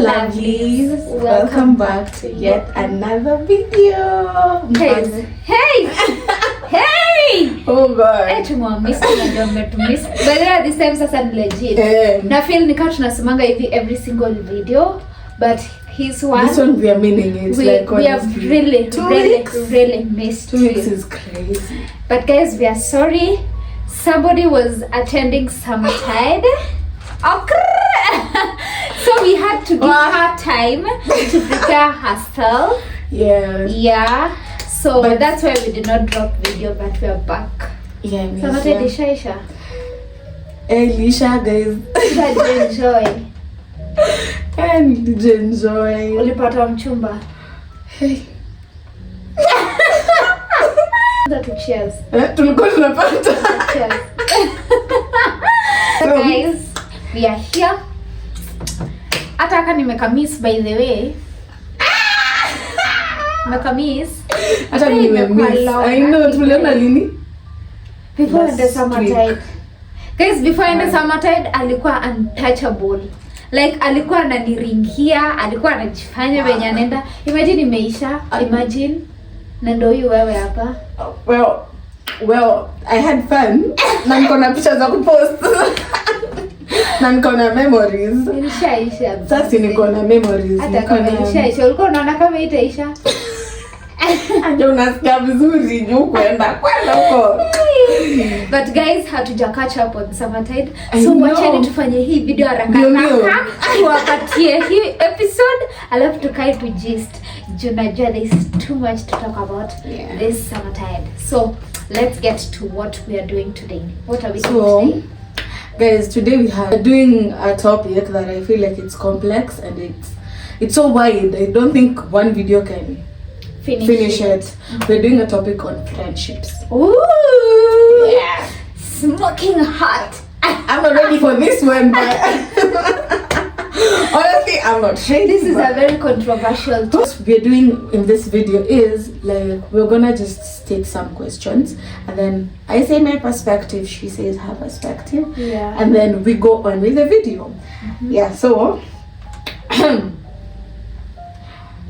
lovelies, welcome back to yet another video. Guys, hey! Hey! Oh god. Tumewamiss but yeah, this time sasa ni legit. Na feel nika tunasemanga hivi every single video, but this one we are meaning it. We have really missed 2 weeks is crazy. But guys, we are sorry. Somebody was attending Summertide. So we had to give her time to prepare herself. Yeah. So but that's why we did not drop video, but we are back. Yeah. Summertide Isha. Lisha, guys. Did enjoy? And did you enjoy? Ulipata mchumba? Hey. Cheers. Tulikuwa tunapata. Cheers. So guys, we are here. Hata aka nimekamiss by the way. Nimekamiss. Hata nimemiss. I know tuliona lini? Before the Summertide. Guys, before the Summertide alikuwa untouchable. Like alikuwa ananiringia, alikuwa anajifanya venye anaenda. Imagine imeisha. Imagine na ndio huyu wewe hapa. Well, I had fun. Na niko na picha za kupost. Na niko na memories. Ilishaisha. Sasa niko na memories. Hata kama ilishaisha, ulikuwa unaona kama itaisha? Ndio unasikia vizuri juu kwenda huko. But guys, hatuja catch up on Summertide. So wacheni tufanye hii video haraka haraka. Tuwapatie hii episode alafu tukae tu gist. Junajua there is too much to talk about this Summertide. So let's get to what we are doing today. What are we doing today? Guys, today we are doing a topic that I feel like it's complex and it's so wide. I don't think one video can finish it. We're doing a topic on friendships. Ooh! Yeah. Smoking hot. I'm not ready for this one, but honestly, I'm not ready. This is a very controversial topic. What we're doing in this video is like we're gonna just state some questions, and then I say my perspective, she says her perspective, and then we go on with the video. Yeah, so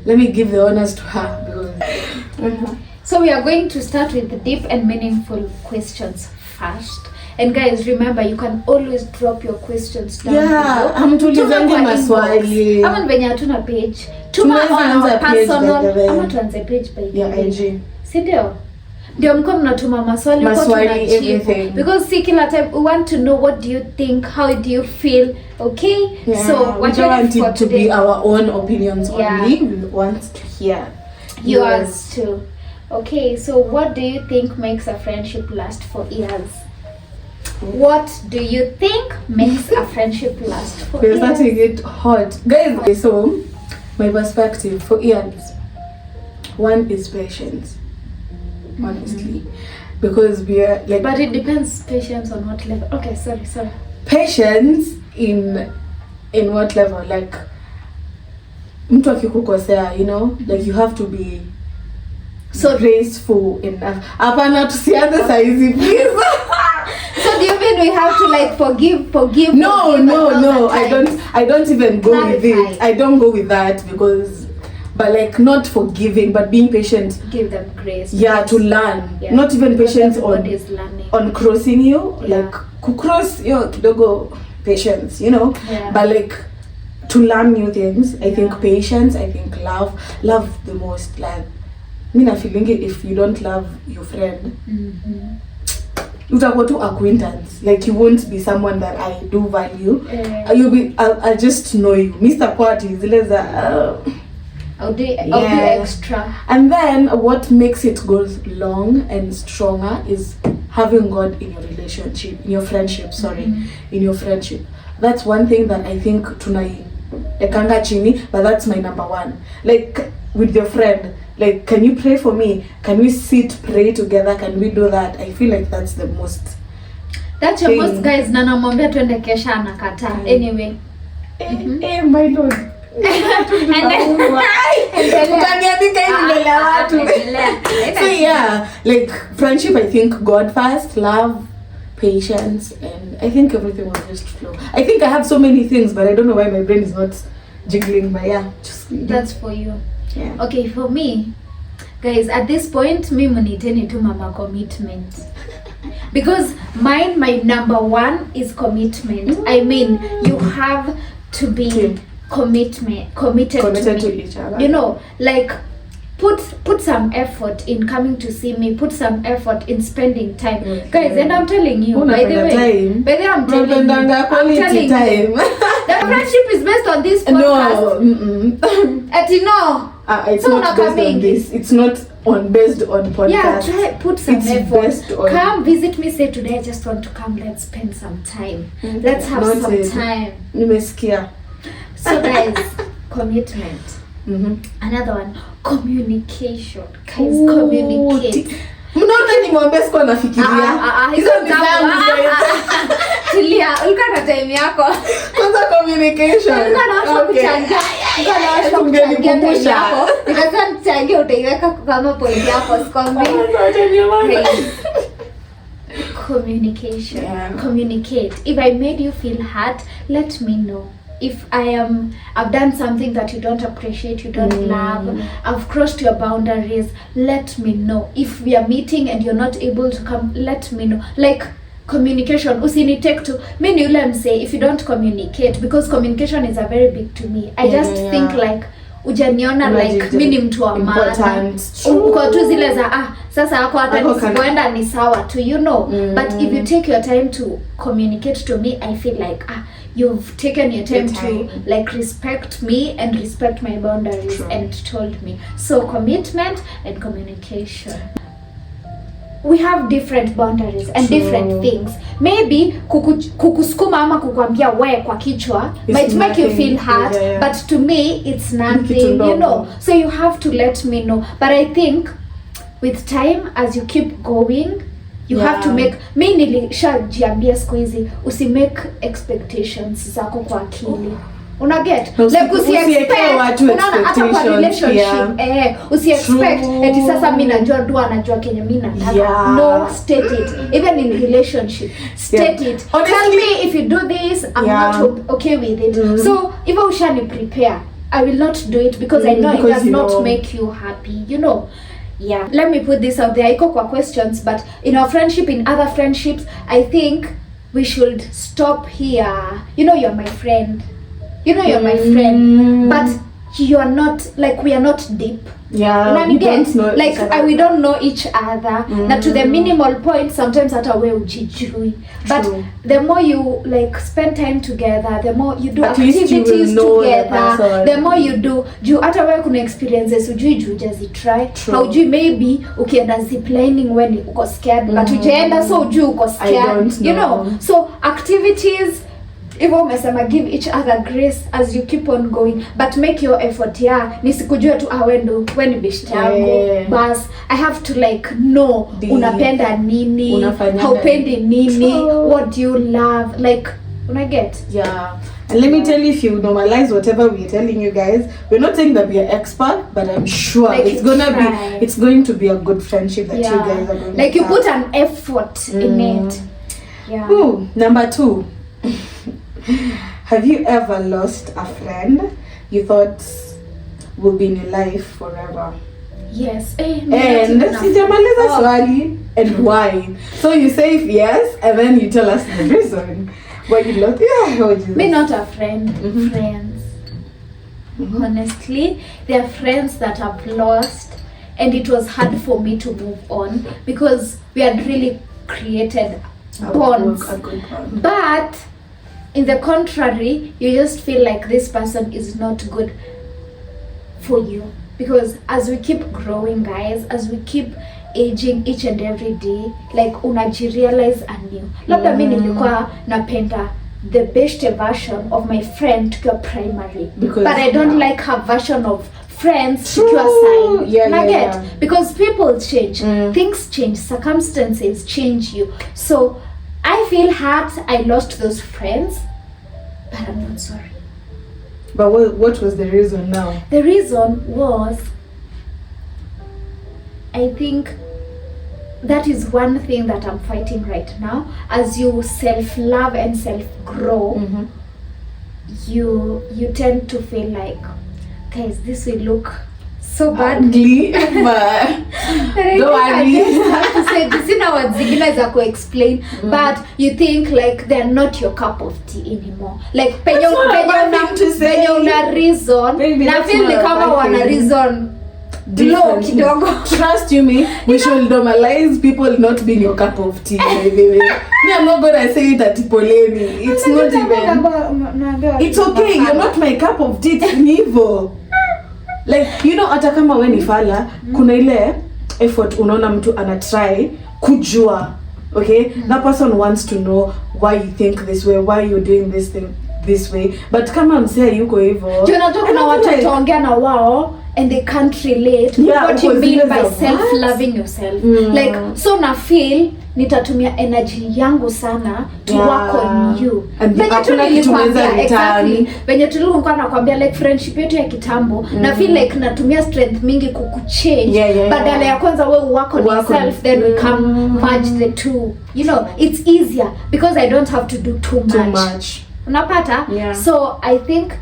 let me give the honors to her because So we are going to start with the deep and meaningful questions first. And guys, remember, you can always drop your questions down below. Tulizange maswali. Ama venye hatuna page. Tuma on our personal. Ama tuanze page by IG. Si ndio? Ndio mko mnatuma maswali everything. Because see kila time we want to know what do you think, how do you feel, okay? Yeah, so we don't want it to be our own opinions only. We want to hear yours too. Okay, so what do you think makes a friendship last for years? What do you think makes a friendship last for years? We're starting it hot. Guys, so my perspective for years. One is patience. Honestly. Because we are like... But it depends patience on what level. Okay, sorry. Patience in what level? Like, mtu akikukosea, you know? Like you have to be so graceful enough. Apana tusianze saizi, please. So do you mean we have to like forgive? No. I don't even go with it. I don't go with that because, but like not forgiving, but being patient. Give them grace. Yeah, to learn. Yeah. Not even patience on crossing you. Yeah. Like kucross yo kidogo patience, you know. Yeah. But like to learn new things. I think patience. I think love the most. Like me na feeling it if you don't love your friend. Utakuwa tu acquaintance, like you won't be someone that I do value. You'll be I'll just know you Mr. Party zile za I'll do extra. And then what makes it go long and stronger is having God in your relationship, in your friendship, in your friendship. That's one thing that I think ekanga chini, but that's my number one. Like with your friend, like can you pray for me? Can we sit pray together? Can we do that? I feel like that's the most. That's your most, guys. Na namwambia twende kesha anakataa. Anyway. My Lord. So yeah, like friendship, I think God first, love, patience, and I think everything will just flow. I think I have so many things, but I don't know why my brain is not jiggling, but yeah, just That's for you. yeah. Okay, for me, guys, at this point, me muniteni tu mama commitment. Because my number one is commitment. I mean, you have to be committed to each other. You know, like put some effort in coming to see me, put some effort in spending time. Guys, and I'm telling you, by the way, I'm telling you, the friendship is based on this podcast. No. It's so not based on this. It's not based on podcast. Yeah, try put some it's effort. Come visit me. Say today I just want to come. Let's spend some time. Okay. Let's have some time. Nimesikia. So guys, commitment. Another one, communication. Guys, communicate. Mnaona nimwambia sikuwa nafikiria. Hizo tulia, ulikuwa na time yako. Kwanza communication. Ulikuwa na kuchanga. Nikasema nichangie utaiweka kama point yako sikwambi. Communication. Communicate. If I made you feel hurt, let me know. If I've done something that you don't appreciate, you don't love, I've crossed your boundaries, let me know. If we are meeting and you're not able to come, let me know. Like communication, usinitake to me ni yule msee, if you don't communicate, because communication is a very big to me. I just think like ujaniona like mi ni mtu wa maana. Uko tu zile za sasa hako hata nisipoenda ni sawa tu, you know. But if you take your time to communicate to me, I feel like you've taken your time to like respect me and respect my boundaries. And told me. So commitment and communication. We have different boundaries and different things. Maybe kukusukuma ama kukwambia we kwa kichwa might make you feel hurt, but to me it's nothing, you know. So you have to let me know. But I think with time, as you keep going, you have to make, mi nilishajiambia siku hizi usimake expectations zako kwa akili. Una get? Like usi-expect, unaona hata kwa relationship, usi-expect, eti sasa mi najua dua anajua kenye mi nataka. No, state it. Even in relationship, state it. Tell me if you do this, I'm not okay with it. So, if ushani prepare, I will not do it because I know it does not make you happy, you know. Yeah. Let me put this out there. Iko kwa questions, but in our friendship, in other friendships, I think we should stop here. You know, you're my friend. You know, you're my friend, but you are not, like, we are not deep. Yeah, we don't know like we don't know each other. Now to the minimal point, sometimes hata we ujijui. But the more you like spend time together, the more you do activities together, the more you do. Juu hata we kuna experiences ujui juu just try. Haujui maybe ukienda ziplining when uko scared, but ujaenda so ujui uko scared. You know, so activities. Hivyo umesema give each other grace as you keep on going, but make your effort. Nisikujue tu wendo when best yangu bas I have to like know unapenda nini, haupendi nini, what do you love, like una get. And let me tell you, if you normalize whatever we're telling you guys, we're not saying that we are expert, but I'm sure like it's going to be a good friendship that you guys are going like to you put an effort in it. Ooh, number 2. Have you ever lost a friend you thought will be in your life forever? Yes. And sijamaliza swali, and why? So you say yes, and then you tell us the reason why you lost. Me not a friend. Friends. Honestly, there are friends that I've lost, and it was hard for me to move on because we had really created bonds. A good bond. But in the contrary, you just feel like this person is not good for you. Because as we keep growing, guys, as we keep aging each and every day, like unajirealize anew. Labda mimi nilikuwa napenda the best version of my friend tukiwa primary. But I don't like her version of friends tukiwa sign. Because people change, things change, circumstances change you. So I feel hurt I lost those friends, but I'm not sorry. But what was the reason now? The reason was, I think that is one thing that I'm fighting right now. As you self-love and self-grow, you tend to feel like, guys, this will look so badly. But don't worry. To say this in our zingine za ku explain, but you think like they're not your cup of tea anymore. Like penye una reason, na feel like kama wana reason low kidogo. Trust you me, we should normalize people not being your cup of tea. By the way, me, I'm not gonna say it at poleni. It's not even. It's okay. You're not my cup of tea. It's evil. Like, you know, hata kama we ni fala, kuna ile effort unaona mtu ana try kujua. Okay? That person wants to know why you think this way, why you're doing this thing this way. But kama msea yuko hivyo. Unajua kuna watu wataongea na wao and they can't relate what you mean by self-loving yourself. Like, so na feel nitatumia energy yangu sana to work on you. Venye tu nilikwambia exactly. Venye tulikuwa nakwambia like friendship yetu ya kitambo, na feel like natumia strength mingi kukuchange. Badala ya kwanza wewe work on yourself, then we come merge the two. You know, it's easier because I don't have to do too much. Unapata? Yeah. So I think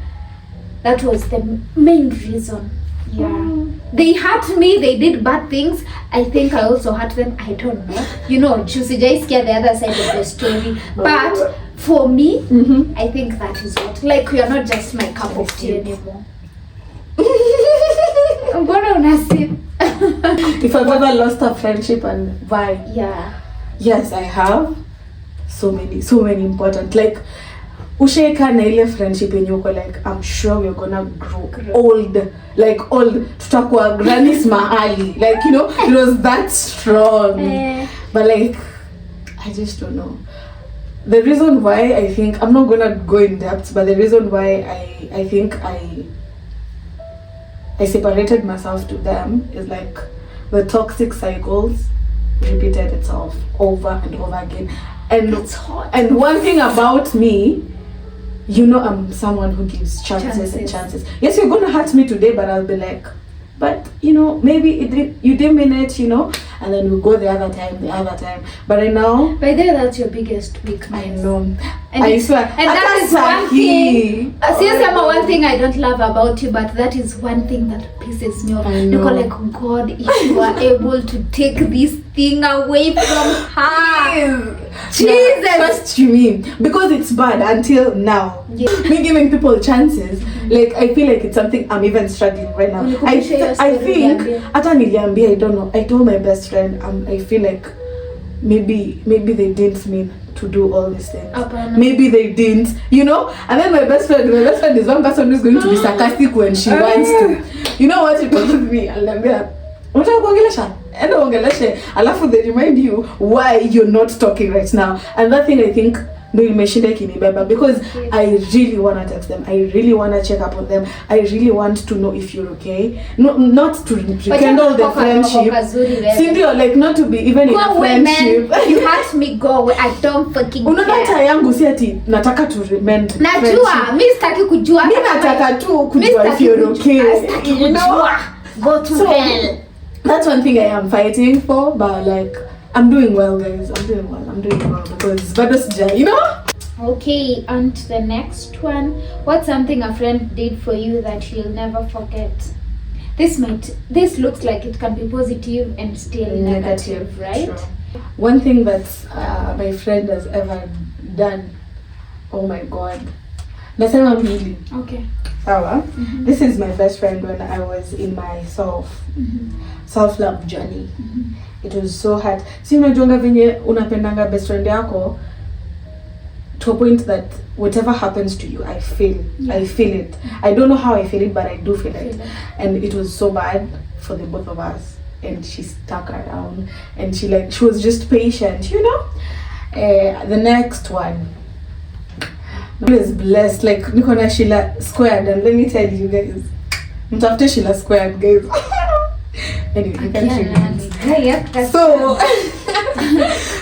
that was the main reason. Yeah. They hurt me, they did bad things. I think I also hurt them. I don't know. You know, Jusijaiskia the other side of the story. But for me, I think that is what. Like, you are not just my cup of tea anymore. Mbona unasip? If I've ever lost a friendship and why? Yeah. Yes, I have. So many important. Like, ushaika na ile friendship yenye uko like, I'm sure we're gonna grow old. Like old, tutakuwa grannies mahali. Like, you know, it was that strong. But like, I just don't know. The reason why I think, I'm not gonna go in depth, but the reason why I think I separated myself to them is like the toxic cycles repeated itself over and over again. And it's hot. And one thing about me, you know, I'm someone who gives chances and chances. Yes, you're gonna hurt me today, but I'll be like, but you know, maybe you didn't mean it, you know, and then we go the other time. But I know. By then, that's your biggest weakness. I know. And I swear. And that is one thing. Seriously, one thing I don't love about you, but that is one thing that pisses me off. You go like, God, if you are able to take this thing away from her. Jesus. Yeah, trust you me, because it's bad until now. Yeah. Me giving people chances, like I feel like it's something I'm even struggling right now. I think hata niliambia, I don't know, I told my best friend, I feel like maybe they didn't mean to do all these things. Maybe they didn't, you know. And then my best friend is one person who's going to be sarcastic when she wants to. You know what she told me? Alambia, alafu they remind you why you're not talking right now. And that thing I think because I really want to text them, I really want to check up on them, I really want to know if you're okay. Not to rekindle the friendship, Cindy, like not to be even in a friendship. You hurt me, go away. I don't fucking care. Yangu si ati nataka to remain. Najua, mimi sitaki kujua. Mimi nataka tu kujua if you're okay. You know? Go to hell. That's one thing I am fighting for, but like I'm doing well, guys. I'm doing well because bado sija, you know? Okay, on to the next one. What's something a friend did for you that you'll never forget? This looks like it can be positive and still negative, right? Sure. One thing that my friend has ever done, oh my God. Nasema mbili. Okay. This is my best friend when I was in my self-love journey. It was so hard. Si unajuanga venye unapendanga best friend yako to a point that whatever happens to you, I feel it. I don't know how I feel it, but I do feel it. And it was so bad for the both of us. And she stuck around and she was just patient, you know. The next one was blessed. Like niko na Sheila squared, and let me tell you guys, mtafute Sheila squared, guys. Anyway, you can so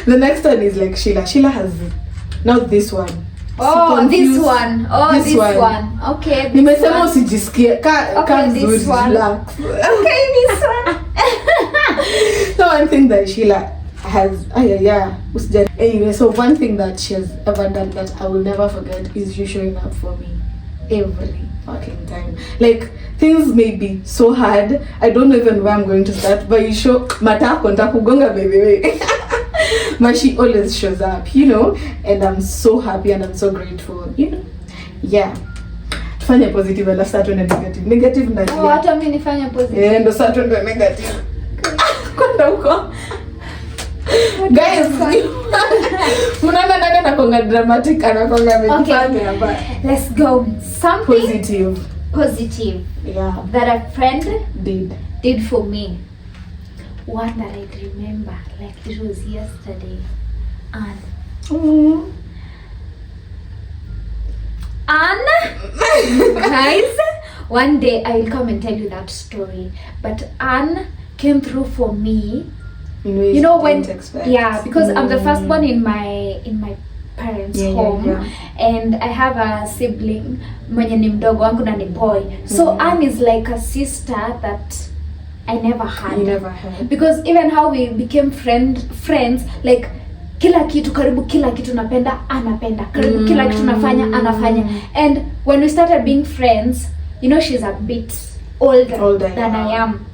the next one is like Sheila has not this one. Oh, this one. This one. Okay. Nimesema usijisikie this one. Relax. Okay, this one. So one thing that Sheila has anyway, so one thing that she has ever done that I will never forget is you showing up for me. every fucking time. Like, things may be so hard. I don't know even where I'm going to start, but you show matako ntakugonga baby. But she always shows up, you know, and I'm so happy and I'm so grateful, you know. Yeah. Tufanye positive and start on negative. Negative na. Oh, hata mimi nifanye positive. Ndo start on negative. Kwenda huko. Guys, mnaona nani anakonga dramatic anakonga mekifanya hapa. Let's go. Something positive. Yeah. That a friend did for me. One that I remember like it was yesterday. And guys, one day I will come and tell you that story. But Anne came through for me. You know when expect. Yeah, because I'm the first one in my parents' home. And I have a sibling mwenye ni mdogo wangu na ni boy. So Anne is like a sister that I never had. You never had. Because even how we became friends, like kila kitu napenda anapenda. Karibu kila kitu nafanya anafanya. And when we started being friends, you know she's a bit older than I am.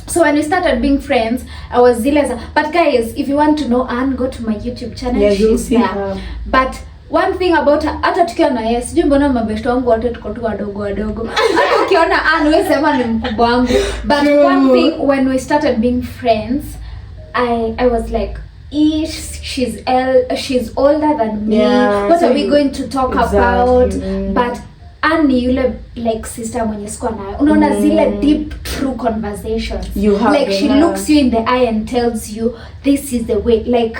So when we started being friends, I was zile. But guys, if you want to know Anne, go to my YouTube channel. Yeah, she's there. But one thing about her, hata tukiwa na yeye, sijui mbona mabeshto wangu wote tuko tu wadogo. Hata ukiona Anne wewe sema ni mkubwa wangu. But one thing, when we started being friends, I was like, she's older than me. Yeah, what are we going to talk about? But Anne yule like sister mwenye sikuwa nayo. Unaona zile deep true conversations. You have like she looks you in the eye and tells you this is the way, like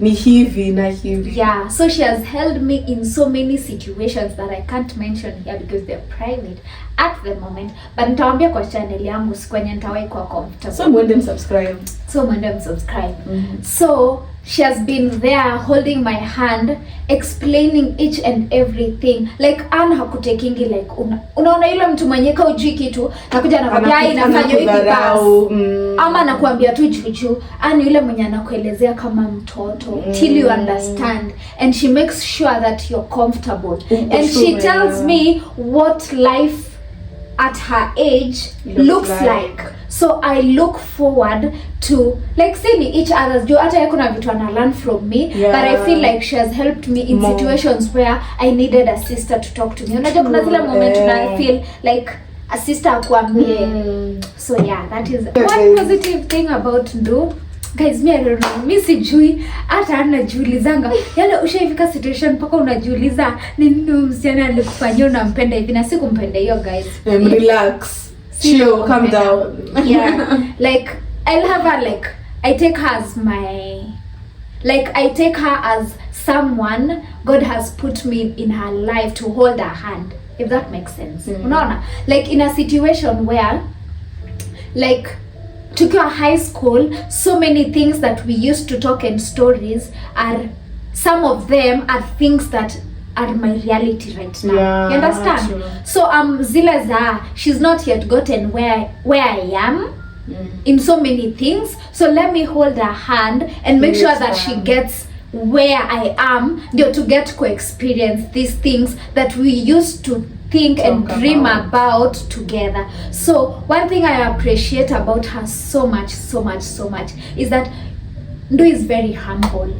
ni hivi na hivi. Yeah, so she has held me in so many situations that I can't mention here because they're private at the moment, but nitawaambia kwa channel yangu sikwenye nitawahi kwa comfortable. So mwende subscribe. So she has been there holding my hand, explaining each and everything. Like Anne hakutekingi like unaona yule mtu mwenye ka ujui kitu nakuja anakwambia inafanywa hivi basi. Ama anakuambia tu juu. Anne yule mwenye anakuelezea kama mtoto till you understand, and she makes sure that you're comfortable. And she tells me what life at her age looks like. So I look forward to like seeing each other's do. Hata kuna vitu ana learn from me, but I feel like she has helped me in situations where I needed a sister to talk to me. Unajua kuna zile moment I feel like a sister akwambie. So yeah, that is one positive thing about Ndu. Guys, I don't know. Mi sijui hata anajiulizanga. Yaani ushaifika situation mpaka unajiuliza ni nini msichana alikufanyia unampenda hivi na sikumpenda hiyo guys. Relax. Chill, calm down. Yeah. Like I'll have her like I take her as someone God has put me in her life to hold her hand, if that makes sense. Unaona? Like in a situation where like tukiwa high school, so many things that we used to talk and stories are, some of them are things that are my reality right now. Yeah, you understand? true. So zile za she's not yet gotten where I am in so many things. So let me hold her hand and make sure that she gets where I am, to get to experience these things that we used to think and dream about together. So one thing I appreciate about her so much is that Ndu is very humble.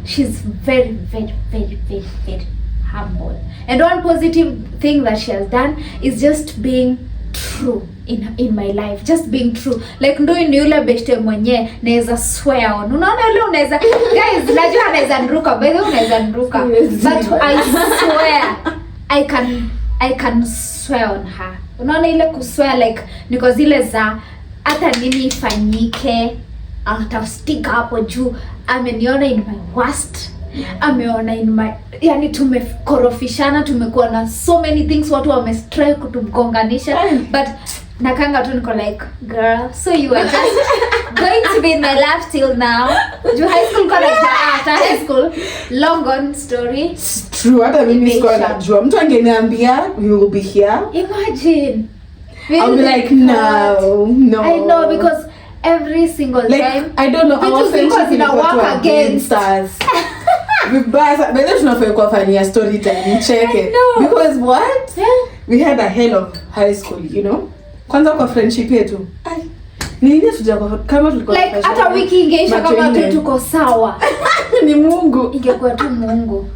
She's very, very, very, very, very humble. And one positive thing that she has done is just being true in my life, just being true. Like Ndu ni yule beshte mwenye naweza swear on. Unaona yule unaweza guys, najua anaweza nruka, by the way unaweza nruka, but I swear I can swear on her. Unaona ile kuswear like niko zile za hata nini ifanyike stick hapo juu. Ameniona in my worst, ameona in my, yani tumekorofishana, tumekuwa na so many things, watu wamestray kutugonganisha, but nakanga tu niko like girl, so you are just going to be in my life till now. Do high school after high school, long gone story. True, hata mimi sikuwa najua. Mtu angeniambia we will be here, imagine I'll be like no. I know, because every single like, time I don't know, our friendship is work against us. vibaya. By the way tunafaa kufanyia story time nicheke. Because what? We had a hell of high school, you know. Kwanza kwa friendship yetu. Nini tujakuwa kama tulikuwa like hata wiki ingeisha kama tu tuko sawa. Ni Mungu. Ingekuwa tu Mungu.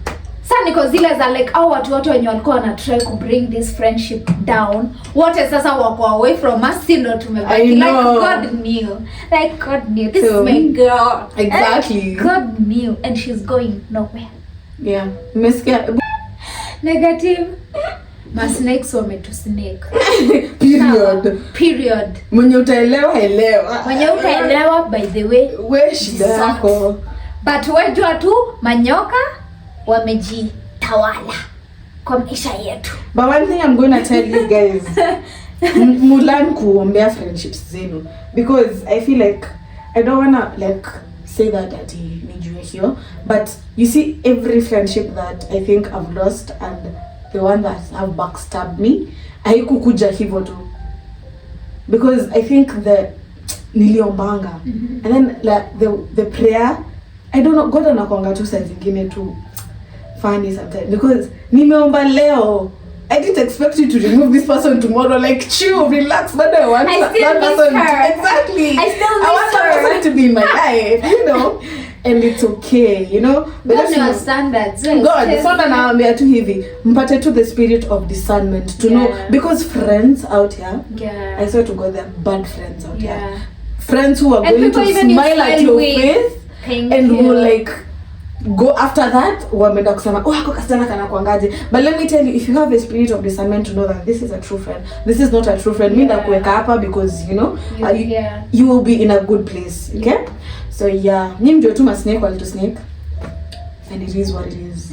Sasa niko zile za like au watu wote wenye walikuwa wana try to bring this friendship down. Wote sasa wako away from us, si ndo tumebaki. Like God knew. Like God knew. This is my girl. Exactly. God knew and she's going nowhere. Yeah. Mmesikia? Negative. Ma snakes wametusnake. Period. Mwenye utaelewa elewa. Mwenye utaelewa by the way. We shida yako. But wejua tu manyoka wamejitawala kwa maisha yetu. But one thing I'm going to tell you guys, mulan kuombea friendships zenu, because I feel like I don't want to like say that ati nijue hiyo, but you see every friendship that I think I've lost and the one that have backstabbed me haikukuja hivyo tu, because I think the niliombanga and then like the prayer, I don't know, God anakuanga tu saa zingine tu funny sometimes, because nimeomba leo, I didn't expect you to remove this person tomorrow. Like, chill, relax. But I want that person. Exactly. I want that person to be in my life, you know. And it's okay, you know. But that's your standards. God, so that naambia tu hivi, mpate to the spirit of discernment to know, because friends out here, I swear to God, there are bad friends out here. Friends who are going to smile at your face and will like go after that wameenda kusema ako kasichana kana kuangaje. But let me tell you, if you have a spirit of discernment to know that this is a true friend, this is not a true friend, mimi nakuweka hapa because you know you will be in a good place, okay? So yeah, nyinyi ndio tu snake wali to snake, and it is what it is.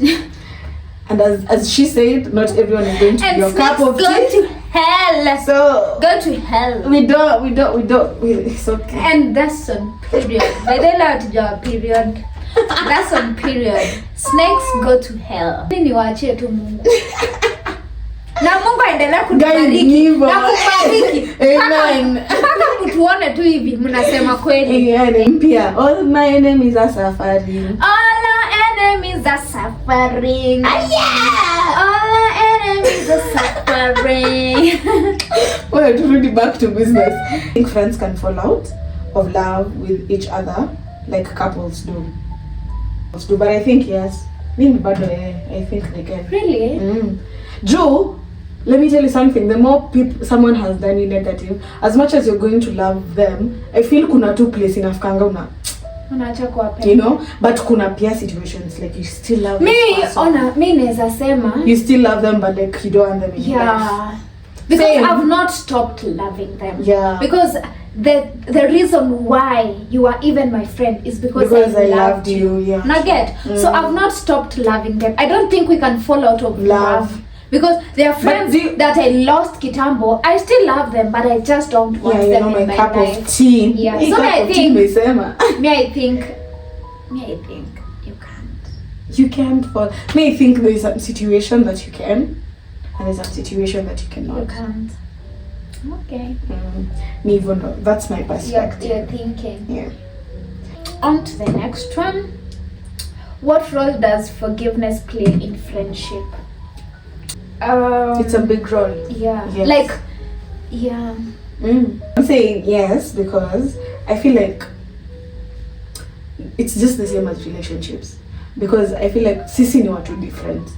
And as she said, not everyone is going to be your cup of tea. Go to hell. So go to hell. We don't. It's okay. And that's on period. By the way, job period. That's on period. Snakes go to hell. Ni waachie tu Mungu. Na Mungu aendelea kutubariki. Na kubariki. Amen. Mpaka mtuone tu hivi mnasema kweli. Mpia. All my enemies are suffering. All our enemies are suffering. Yeah. All our enemies are suffering. Well, to really back to business. I think friends can fall out of love with each other like couples do. But I think yes. I think they can. Really? Joe, let me tell you something. The more someone has done you negative, as much as you're going to love them, I feel kuna two place inafikanga unaacha kuwapenda. You know, but kuna pia situations like you still love them. Me naweza sema you still love them but like you don't want them in your life. Because I've not stopped loving them. Yeah. Because the reason why you are even my friend is because I loved you. Yeah. Now get. So I've not stopped loving them. I don't think we can fall out of love. Because they are friends that I lost kitambo. I still love them, but I just don't want them in my cup life. Of tea. Yeah. So I think you can't. You can't fall. I think there is a situation that you can, and there's a situation that you cannot. You can't. Okay. Me even know. That's my perspective. You're thinking. Yeah. On to the next one. What role does forgiveness play in friendship? It's a big role. Yeah. Yes. Like, yeah. I'm saying yes because I feel like it's just the same as relationships. Because I feel like sisi ni watu different.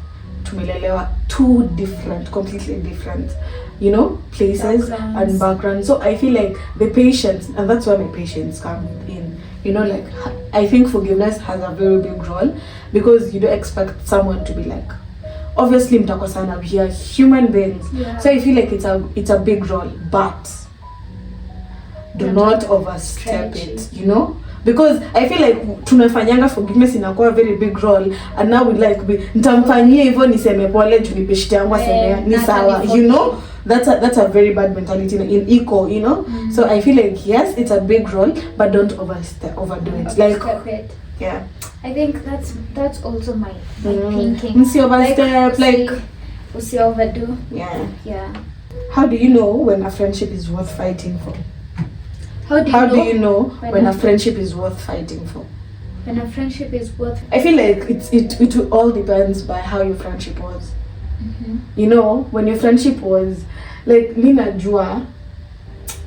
Tumelelewa two different, completely different, you know, places and backgrounds. So I feel like the patience, and that's where my patience comes in. You know, like I think forgiveness has a very big role because you don't expect someone to be like, obviously mtakosana, we are human beings. Yeah. So I feel like it's a big role, but do not overstep it, you know? Because I feel like tunafanyanga forgiveness inakuwa very big role, and now we like nitamfanyia hivyo niseme pole juu nipeshite yangu aseme ni sawa, you know? That's a very bad mentality in eco, you know? So I feel like yes, it's a big role, but don't overdo it. Like yeah. I think that's also my thinking. Msi overstep, like usi overdo. Yeah. Yeah. How do you know when a friendship is worth fighting for? How do you know when a friendship is worth fighting for? When a friendship is worth, I feel like it all depends by how your friendship was. You know, when your friendship was like, mi najua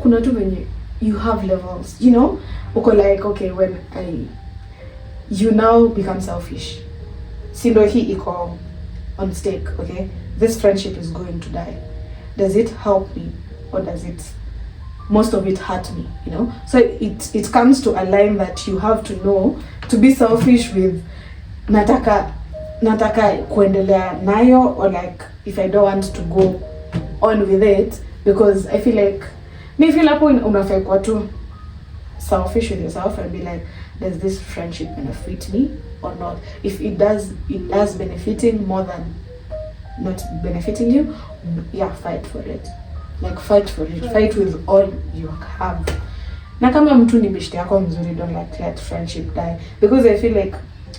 kuna tu venye you have levels, you know, uko like, okay, when you now become selfish, sindo hii iko on stake, okay, this friendship is going to die. Does it help me or does it, most of it hurt me, you know? So it comes to a line that you have to know to be selfish with nataka kuendelea nayo, or like if I don't want to go on with it, because I feel like me feel hapo unafai kuwa tu selfish with yourself and be like, does this friendship benefit me or not? If it does benefiting more than not benefiting you, yeah, fight for it. Like fight for it. Fight with all you have. Na kama mtu ni beshte yako mzuri, don't like let friendship die, because I feel like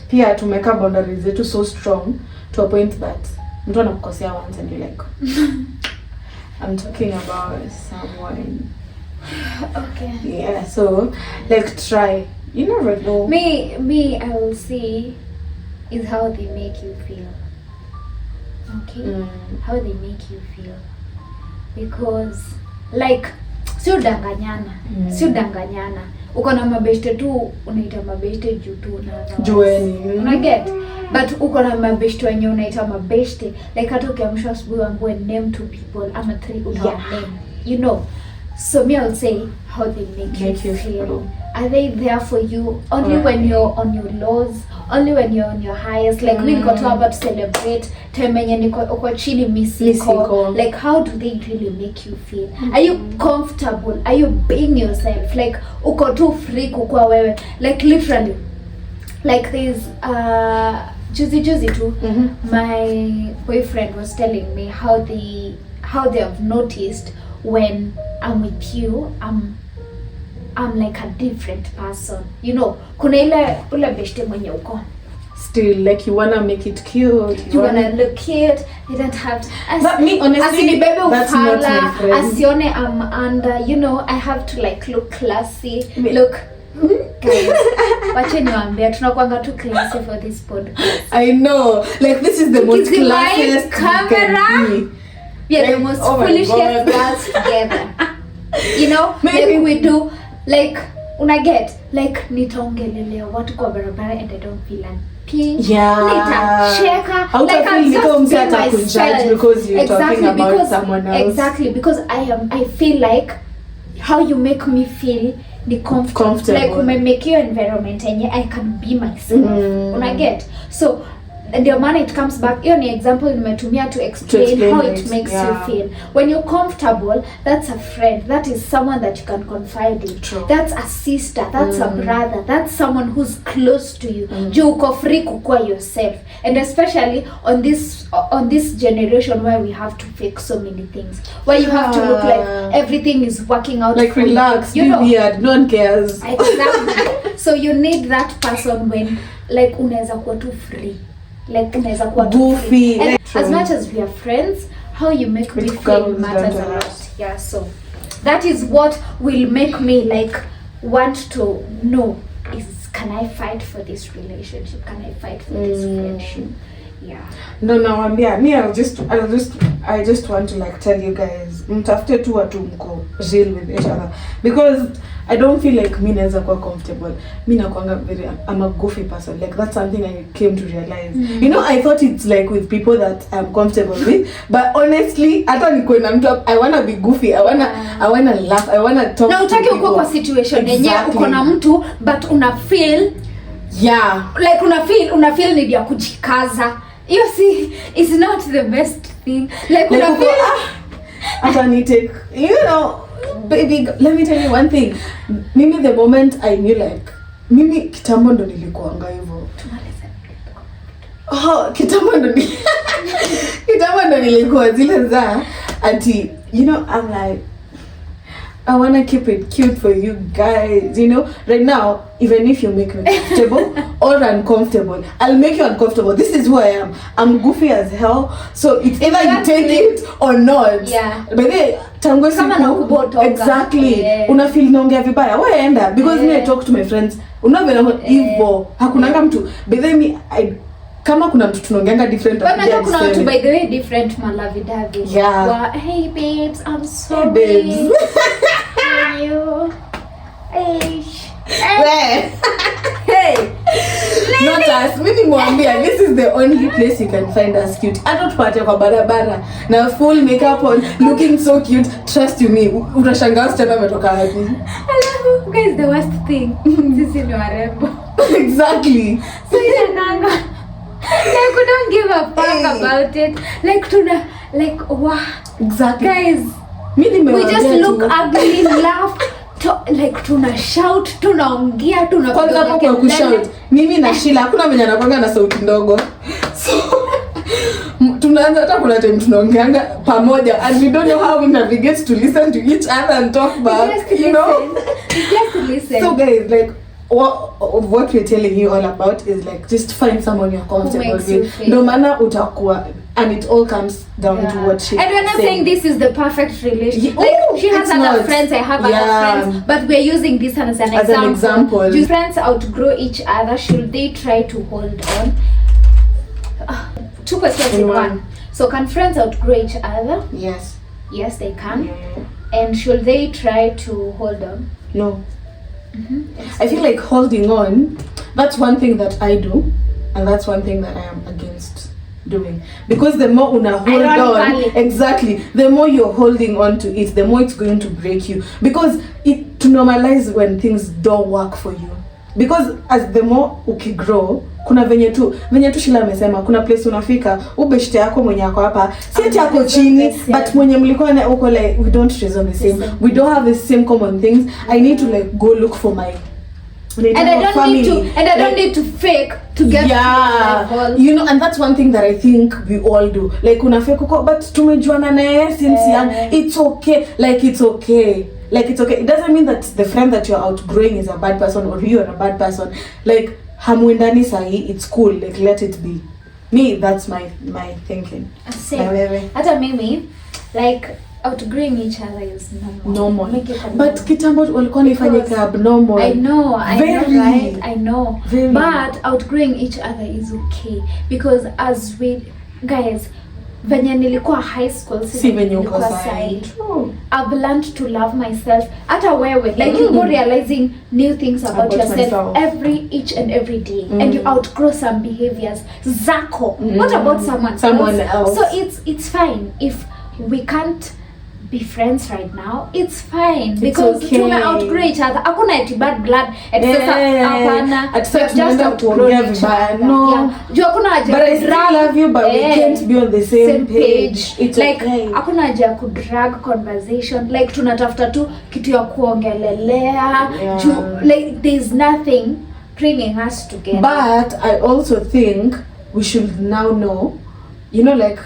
pia tumeka boundaries zetu so strong to a point that mtu anakukosea once and you're like I'm talking about someone. Okay. Yeah, so like try. You never know. Me I will see is how they make you feel. Okay? How they make you feel. Because like si udanganyana. Uko na mabeshte tu, unaita mabeshte juu tu na jueni. Una get? But uko na mabeshte wenye unaita mabeshte, like hata ukiamshwa asubuhi ambwe name two people ama three name. You know. So me I'll say how they make you feel. Are they there for you only when you're on your lows, only when you're on your highest? Like we got about to celebrate time yenye niko uko chini misiko. Like how do they really make you feel? Are you comfortable? Are you being yourself? Like uko tu free kukua wewe. Like literally. Like there's juzi too. My boyfriend was telling me how they have noticed when I'm with you, I'm like a different person. You know, kuna ule beshte mwenye uko. Still, like you wanna make it cute. You wanna look cute. You don't have to. But me, honestly, that's not my friend. Asione I'm under. You know, I have to like look classy. Look. Guys, wacha niwaambia tunakuanga tu classy for this podcast. I know. Like this is the most classiest camera. We are the most foolishest girls together. You know, maybe like we do, like, una get, like, nitaongelelea watu kwa barabara and I don't feel unpin. Yeah. Nitacheka. Like, I'm just being myself. Because you're talking about someone else. Exactly, because I feel like how you make me feel ni comfortable. Like, make your environment and I can be myself. Una get? So, ndio maana it comes back. Hiyo ni example nimetumia to explain how it makes you feel. When you're comfortable, that's a friend. That is someone that you can confide in. True. That's a sister. That's a brother. That's someone who's close to you. Juu uko free kukua yourself. And especially on this generation where we have to fake so many things. Where you have to look like everything is working out. Like relax, be weird, no one cares. Exactly. So you need that person when like unaweza kuwa tu free. Like unaweza kuwa goofy. Like, as much as we are friends, how you make me feel matters a lot. Yeah, so that is what will make me like want to know is, can I fight for this relationship? Can I fight for this friendship? Yeah. No, naambia me I just want to like tell you guys, mtafute tu watu mko real with each other, because I don't feel like mi naweza kuwa comfortable. Mi nakuanga I'm a goofy person. Like that's something I came to realize. You know, I thought it's like with people that I'm comfortable with, but honestly, hata niko na mtu I wanna be goofy. I wanna laugh. I wanna talk. Na utaki uko kwa situation yenye uko na mtu but una feel like una feel need ya kujikaza. You see, it's not the best thing. Like una feel hata ni take, you know. Baby, let me tell you one thing. Mimi the moment I knew like mimi kitambo ndo nilikuanga hivyo. Kitambo ndo nilikuwa zile za ati, you know, I'm like I want to keep it cute for you guys, you know. Right now, even if you make me comfortable or uncomfortable, I'll make you uncomfortable. This is who I am. I'm goofy as hell. So it's either you take it or not. Yeah. But then, tangu siku, exactly. Una feel naongea vibaya. Waenda. Because me, I talk to my friends. Unavyo hivyo. Hakunanga mtu. But then me, kama kuna mtu tunaongeanga different. But I kuna mtu by the way different malavidavi. Yeah. Well, hey babes, I'm sorry. Hey babes. You. Hey. Hey. Not us. Mimi mwambia, this is the only place you can find us cute. Hata tupate kwa barabara na full makeup on, looking so cute. Trust you me, utashangaa tena ametoka wapi. Hello, guys, the worst thing. Sisi ni warembo. Exactly. So inanga. Like we don't give a fuck about it. Like wow. Exactly. Guys, we just look ugly, laugh. Like tuna shout, tunaongea, kwanza hapo kwa kushout. Mimi na Sheila hakuna mwenye anakuanga na sauti ndogo. So tunaanza hata kuna time tunaongeanga pamoja and we don't know how we navigate to listen to each other and talk back, you know. Just to listen. So guys, like what we're telling you all about is like just find someone you're comfortable with. No matter utakuwa, and it all comes down to what she. And we're not saying this is the perfect relationship. Like she has other friends, I have other friends, but we're using this as an example. Do friends outgrow each other? Should they try to hold on? Two questions in one. So can friends outgrow each other? Yes. Yes, they can. And should they try to hold on? No. I feel like holding on, that's one thing that I do, and that's one thing that I am against doing. Because the more una hold on, exactly, the more you're holding on to it, the more it's going to break you. Because it to normalize when things don't work for you. Because as the more ukigrow, kuna venye tu Sheila amesema, kuna place unafika ubeshte yako mwenye yako hapa si ati yako chini, but mwenye mlikuwa na uko like we don't reason the same, we don't have the same common things. I need to like go look for my and I don't need to fake to get to the level. You know, and that's one thing that I think we all do. Like unafake uko, but tumejuana na yeye since young. It's okay. Like it's okay. It doesn't mean that the friend that you're outgrowing is a bad person or you're a bad person. Like hamuendani sahi, it's cool. Like let it be. Me, that's my thinking. Same. Hata mimi, like outgrowing each other is normal. But kitambo walikuwa nifanyika abnormal. I know, right? I know. Very. But outgrowing each other is okay because as we guys, venye nilikuwa high school si venye uko sai. I've learned to love myself. Hata wewe, like you go realizing new things about yourself each and every day, and you outgrow some behaviors. Zako. What about someone else? So it's fine if we can't be friends right now. It's fine because tume outgrow each other. Hakuna eti bad blood. Hapana. Just outgrow each other. No. But I still love you, but we can't be on the same page. It's like okay. Hakuna haja ku drag conversation. Like tunatafuta tu kitu ya kuongelelea. Like there's nothing bringing us together. But I also think we should now know, you know, like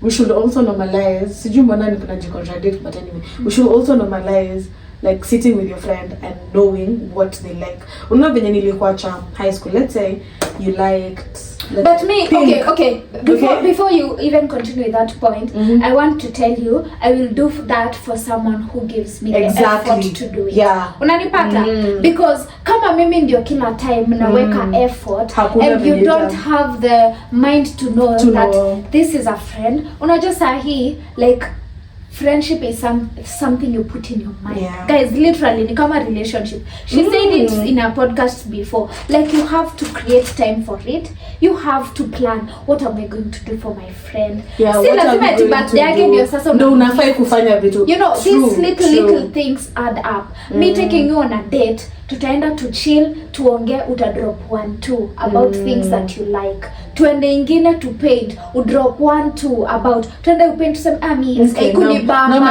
we should also normalize, sijui mbona nikunajicontradict, but anyway, we should also normalize like sitting with your friend and knowing what they like. Unaona venye nilikuacha high school, let's say you liked but me pink. Okay. Before you even continue with that point, I want to tell you I will do that for someone who gives me the effort to do it. Unanipata? Because kama mimi ndio kila time naweka effort and you don't have the mind to know that this is a friend. Unajua sahi like friendship is something you put in your mind. Guys, literally ni kama relationship. She said it in a podcast before. Like you have to create time for it. You have to plan, what am I going to do for my friend? Si lazima ati birthday yake ndio sasa ndio unafai kufanya vitu. You know, these little things add up. Me taking you on a date, tutaenda to chill, tuongee, utadrop 1-2 about things that you like. Tuende ingine to paint, udrop 1-2 about tuende upaint tuseme ikunibamba.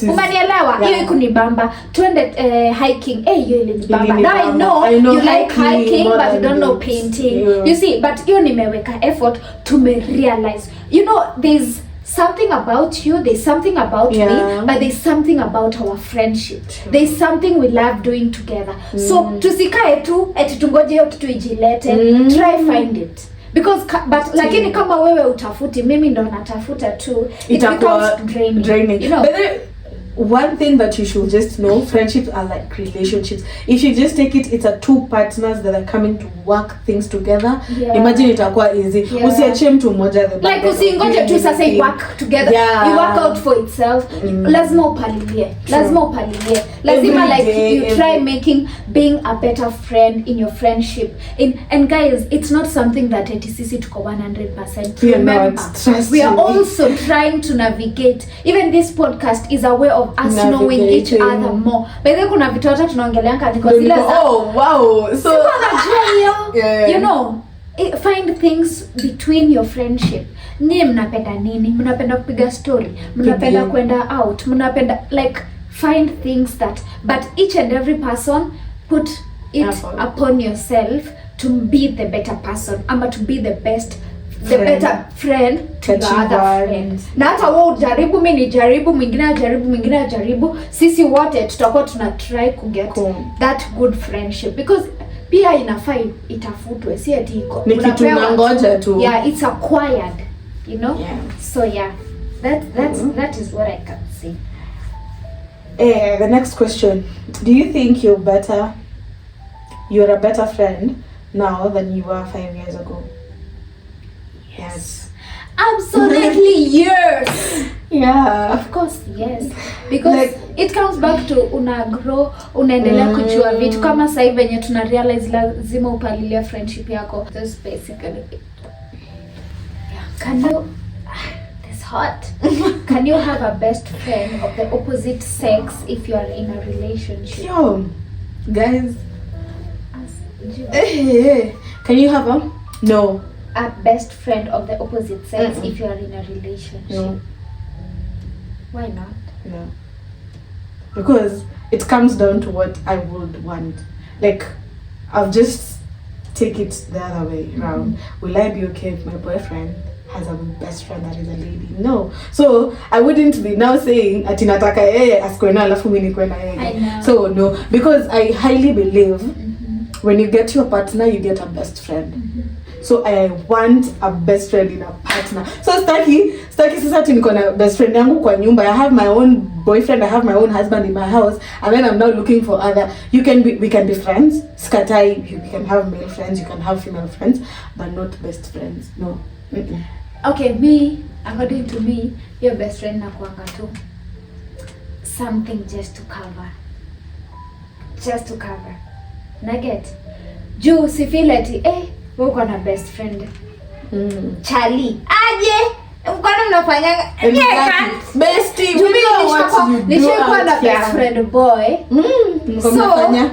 Umanielewa? Hiyo ikunibamba. Tuende hiking, hiyo ilinibamba. Now I know you like hiking but you don't know painting. You see, but hiyo nimeweka effort to realize. You know, there's something about you, there's something about me, but there's something about our friendship. True. There's something we love doing together. So tusikae tu eti tungoje hiyo kitu ijilete. Try find it. Because but lakini kama wewe utafuti, mimi ndo natafuta tu, it becomes draining. You know. One thing that you should just know, friendships are like relationships. If you just take it, it's a two partners that are coming to work things together. Imagine itakuwa easy. Usiachie mtu mmoja the like usingoje tu sasa you work together. You work out for itself. Lazima upalilie. Lazima like you try making being a better friend in your friendship. And guys, it's not something that sisi tuko 100%. Remember, we are also trying to navigate. Even this podcast is a way of us knowing each other more. By the way, kuna vitu hata tunaongeleanga because zile za so you know, find things between your friendship. Nyie mnapenda nini? Mnapenda kupiga story, mnapenda kwenda out, mnapenda like find things that, but each and every person put it upon yourself to be the better person, ama to be the best the better friend to the other friend. Na hata wewe ujaribu, mimi nijaribu, mwingine ajaribu, sisi wote tutakuwa tuna try to get that good friendship, because pia inafaa itafutwe, si ati iko ni kitu ngoja tu. Yeah, it's acquired, you know. So that is what I can say. The next question, do you think you're a better friend now than you were 5 years ago? Yes. Absolutely yes. Of course yes, because like, it comes back to una grow, unaendelea kujua vitu kama sasa hivi venye tuna realize lazima upalilia friendship yako. That's basically it. Can you this hot. Can you have a best friend of the opposite sex if you are in a relationship? Yo, guys. Can you have a best friend of the opposite sex if you are in a relationship? No. Why not? No. Because it comes down to what I would want. Like, I'll just take it the other way around. Will I be okay if my boyfriend has a best friend that is a lady? No. So I wouldn't be now saying ati nataka yeye asikuwe alafu mimi nikuwe na yeye. So no, because I highly believe when you get your partner, you get a best friend. So I want a best friend in a partner. So staki sasa ati niko na best friend yangu kwa nyumba. I have my own boyfriend, I have my own husband in my house, and then I'm now looking for other. We can be friends. Skatai, we can have male friends, you can have female friends, but not best friends. No. Okay, me, according to me, your best friend nakuanga tu something just to cover. Nugget. Juu si feel ati wewe uko na best friend. Charlie. Aje. Mkono mnafanya bestie. Nishakuwa na best friend boy. Mnafanya.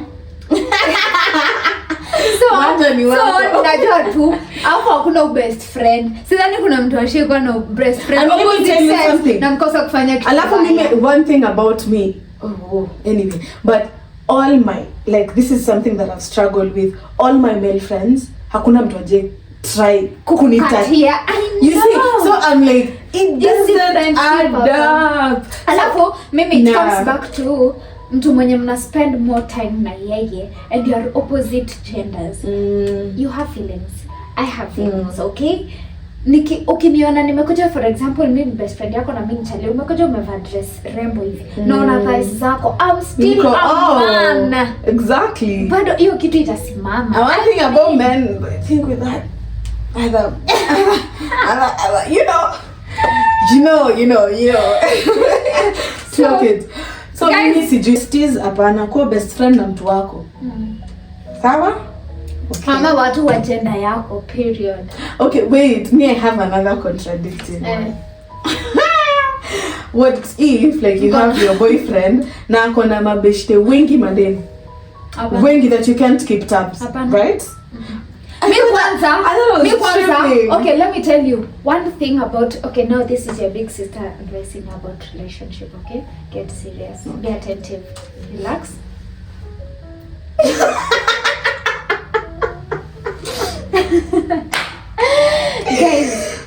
So najua tu hapo hakuna best friend. Sidhani kuna mtu ashikuwa na best friend. Na mkosa kufanya kitu. Alafu mimi, one thing about me. Anyway, but all my, like, this is something that I've struggled with. All my male friends, hakuna mtu aje try kukunita. You see, so I'm like, it doesn't add up. Alafu mimi it comes back to mtu mwenye mna spend more time na yeye and you are opposite genders. You have feelings, I have feelings, okay? Ukiniona nimekuja, for example, mimi best friend yako na mimi nchale, umekuja umevaa dress rembo hivi, naona thighs zako, I'm still a man. Exactly. Bado hiyo kitu itasimama. One thing about men, I think with that, you know. Stop it. So mimi suggestions hapana kuwa best friend na mtu wako. Sawa? Okay. Kama watu wa gender yako, period. Okay, wait, me I have another contradicting one. What if like you have your boyfriend na akona mabeshte wengi madeni? Wengi that you can't keep tabs, right? Me kwanza. Okay, let me tell you one thing about, okay, now this is your big sister advising about relationship, okay? Get serious. Be attentive. Relax. Guys,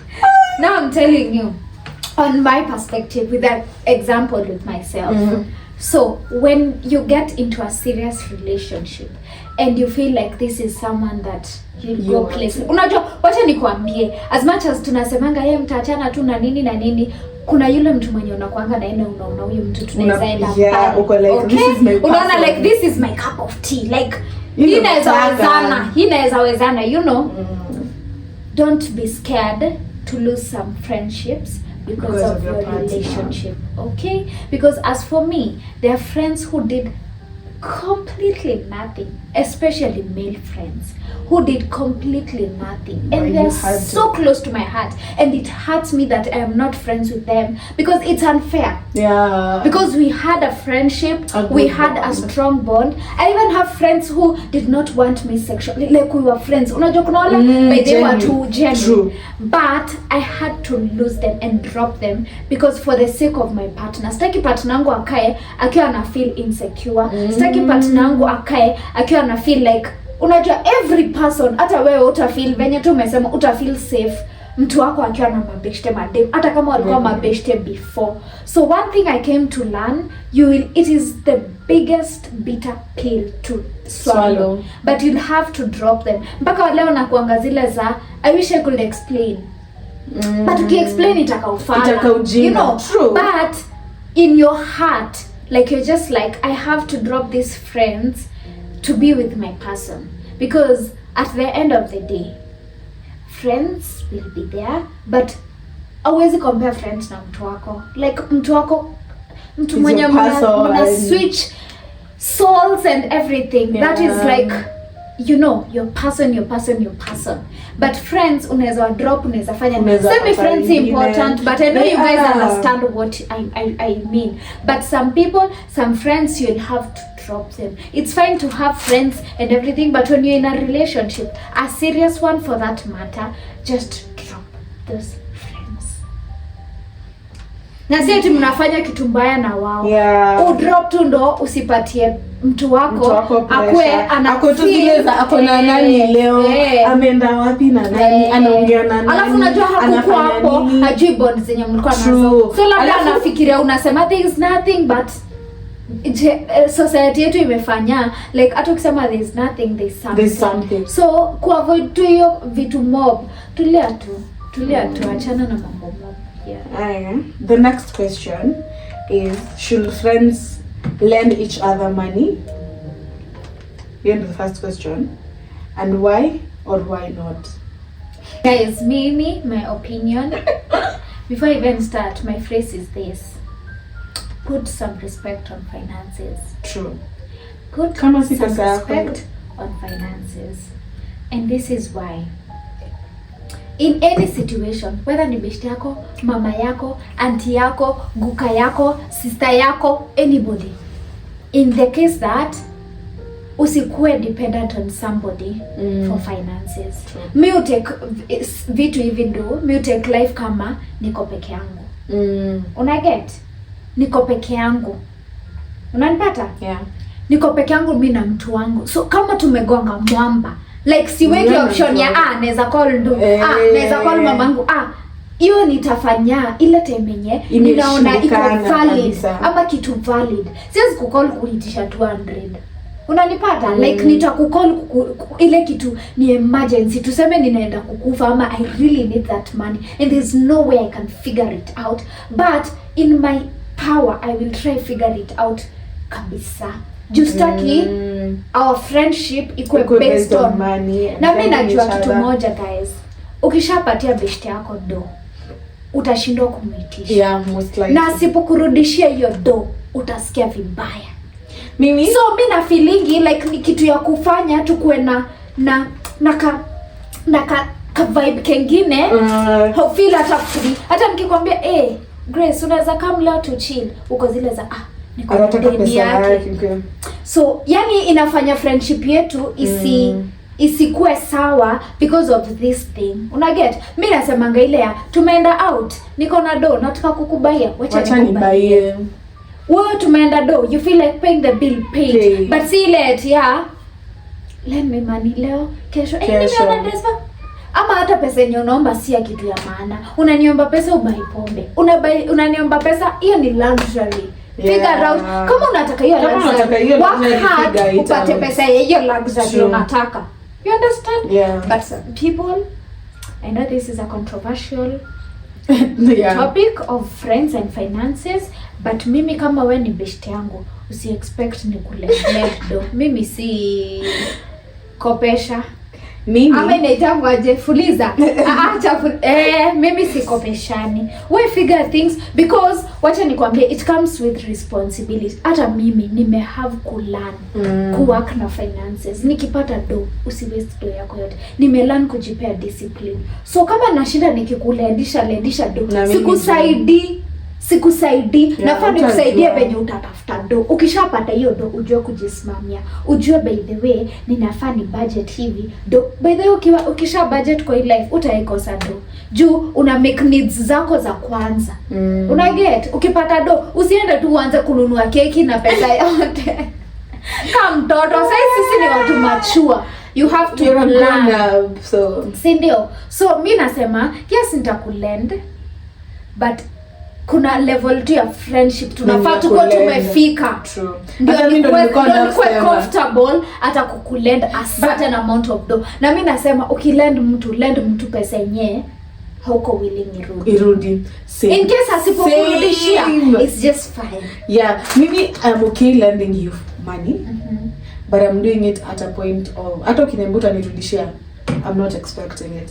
now I'm telling you, on my perspective, with that example with myself. So when you get into a serious relationship and you feel like this is someone that you go place, unajua, wacha nikwambie, as much as tunasemanga yeye mtaachana tu na nini na nini, kuna yule mtu mwenye unakuanga na yeye unaona huyo mtu tunaweza enda pale, okay, unaona like this is my cup of tea, like hii inaweza wezana, you know. Don't be scared to lose some friendships because of your relationship, okay? Because as for me, there are friends who did completely nothing, especially male friends who did completely nothing, and they're so close to my heart, and it hurts me that I am not friends with them because it's unfair. Yeah, because we had a friendship, we had a strong bond. I even have friends who did not want me sexually, like we were friends, unajua kuna wale but they were too genuine, but I had to lose them and drop them because for the sake of my partner. Sitaki partner wangu akae akiwa ana feel insecure, sitaki partner wangu akae akiwa ana feel like, unajua every person, hata wewe utafeel venye tu umesema, utafeel safe mtu wako akiwa na mabeshte madem, hata kama walikuwa mabeshte before. So one thing I came to learn, it is the biggest bitter pill to swallow, but you'll have to drop them. Mpaka leo nakuanga zile za I wish I could explain, but uki-explain itakaufala, you know. True. But in your heart, like you're just like, I have to drop these friends to be with my person, because at the end of the day friends will be there, but always compare friends na mtu wako, like mtu wako, mtu mwenye mna switch souls and everything, that is like, you know, your person. But friends unaweza drop, unaweza fanya, semi friends important, but I know you guys understand what I mean. But some people, some friends, you'll have to drop them. It's fine to have friends and everything, but when you're in a relationship, a serious one for that matter, just drop those friends. Na si ati mnafanya kitu mbaya na wao, udrop tu ndo usipatie mtu wako akwe anakutileza ako na nani leo, ameenda wapi na nani, anaongea na nani, alafu unajua hakukuwa hapo, hajui bond zenye mlikuwa nazo. So labda anafikiria unasema there is nothing, but society yetu imefanya like hata ukisema there is nothing, there is something. So kuavoid tu hiyo vitu mob, tulia tu achana na mambo mob. The next question is, should friends lend each other money? Here's the first question. And why or why not? Guys, my opinion, before I even start, my phrase is this: put some respect on finances. True. Put some respect on finances. And this is why. In any situation, whether ni beshte yako, mama yako, auntie yako, guka yako, sister yako, anybody, in the case that usikuwe dependent on somebody for finances. True. Mi utake vitu hivi ndo, mi utake life kama niko peke yangu. Unaget? Niko peke yangu. Unanipata? Yeah. Niko peke yangu mimi na mtu wangu. So kama tumegonga mwamba, like siweki option ya naweza call ndu, naweza call mamangu, hiyo nitafanya ile time yenye ninaona iko valid ama kitu valid. Siwezi kucall kuitisha 200. Unanipata? Like nitakucall ile kitu ni emergency, tuseme ninaenda kukufa ama I really need that money and there's no way I can figure it out, but in my power I will try figure it out kabisa. Justaki our friendship ikuwe based on money. Na mimi najua kitu moja guys, ukishapatia beshte yako do, utashindwa kumuitisha. Yeah, most likely. Na asipokurudishia hiyo do, utasikia vibaya. Mimi so mimi na feelingi like ni kitu ya kufanya tukuwe na ka vibe kengine, feel hata free. Hata mkikwambia Grace unaweza come leo to chill, uko zile za niko na deni yake. So yani inafanya friendship yetu isikuwe sawa because of this thing. Unaget? Mimi nasemanga ile ya tumeenda out, niko na do nataka kukubaia, wacha nibaie. Wewe tumeenda do, you feel like paying the bill, paid. But see let lend me money leo, kesho nimeona despa. Ama hata pesa yenye unaomba si ya kitu ya maana. Unaniomba pesa ubai pombe. Unaniomba pesa, hiyo ni luxury. Figure out kama unataka hiyo luxury. Upate pesa ya hiyo luxury unataka. You understand? Yeah. But some people, I know this is a controversial topic of friends and finances, but mimi kama wewe ni best yangu, usi expect ni kule do. Mimi si kopesha. Mimi ama inaitangwa aje fuliza. Acha mimi si kopeshani. We figure things because wacha nikwambie, it comes with responsibility. Hata mimi nime have to learn kuwork na finances. Nikipata do usi waste do yako yote. Nime learn kujipea discipline. So kama nashinda nikikulendisha do, sikusaidii nafaa nikusaidia venye utatafuta do. Ukishapata hiyo do ujue kujisimamia, ujue by the way ninafaa ni budget hivi do. By the way ukisha budget kwa hii life utaikosa do juu una make needs zako za kwanza. Una get, ukipata do usiende tu uanze kununua keki na pesa yote kama mtoto. Sasa sisi ni watu mature, you have to plan. Si ndio? So mimi nasema yes nitakulend, but kuna level tu ya friendship tunafaa tuko tumefika. True. Ndio nikuwe comfortable hata kukulend a certain amount of dough. Na mimi nasema ukilend mtu pesa yenyewe hauko willing irudi. In case asipokurudishia it's just fine. Yeah, maybe I'm okay lending you money. But I'm doing it at a point of hata ukiniambia utanirudishia, I'm not expecting it.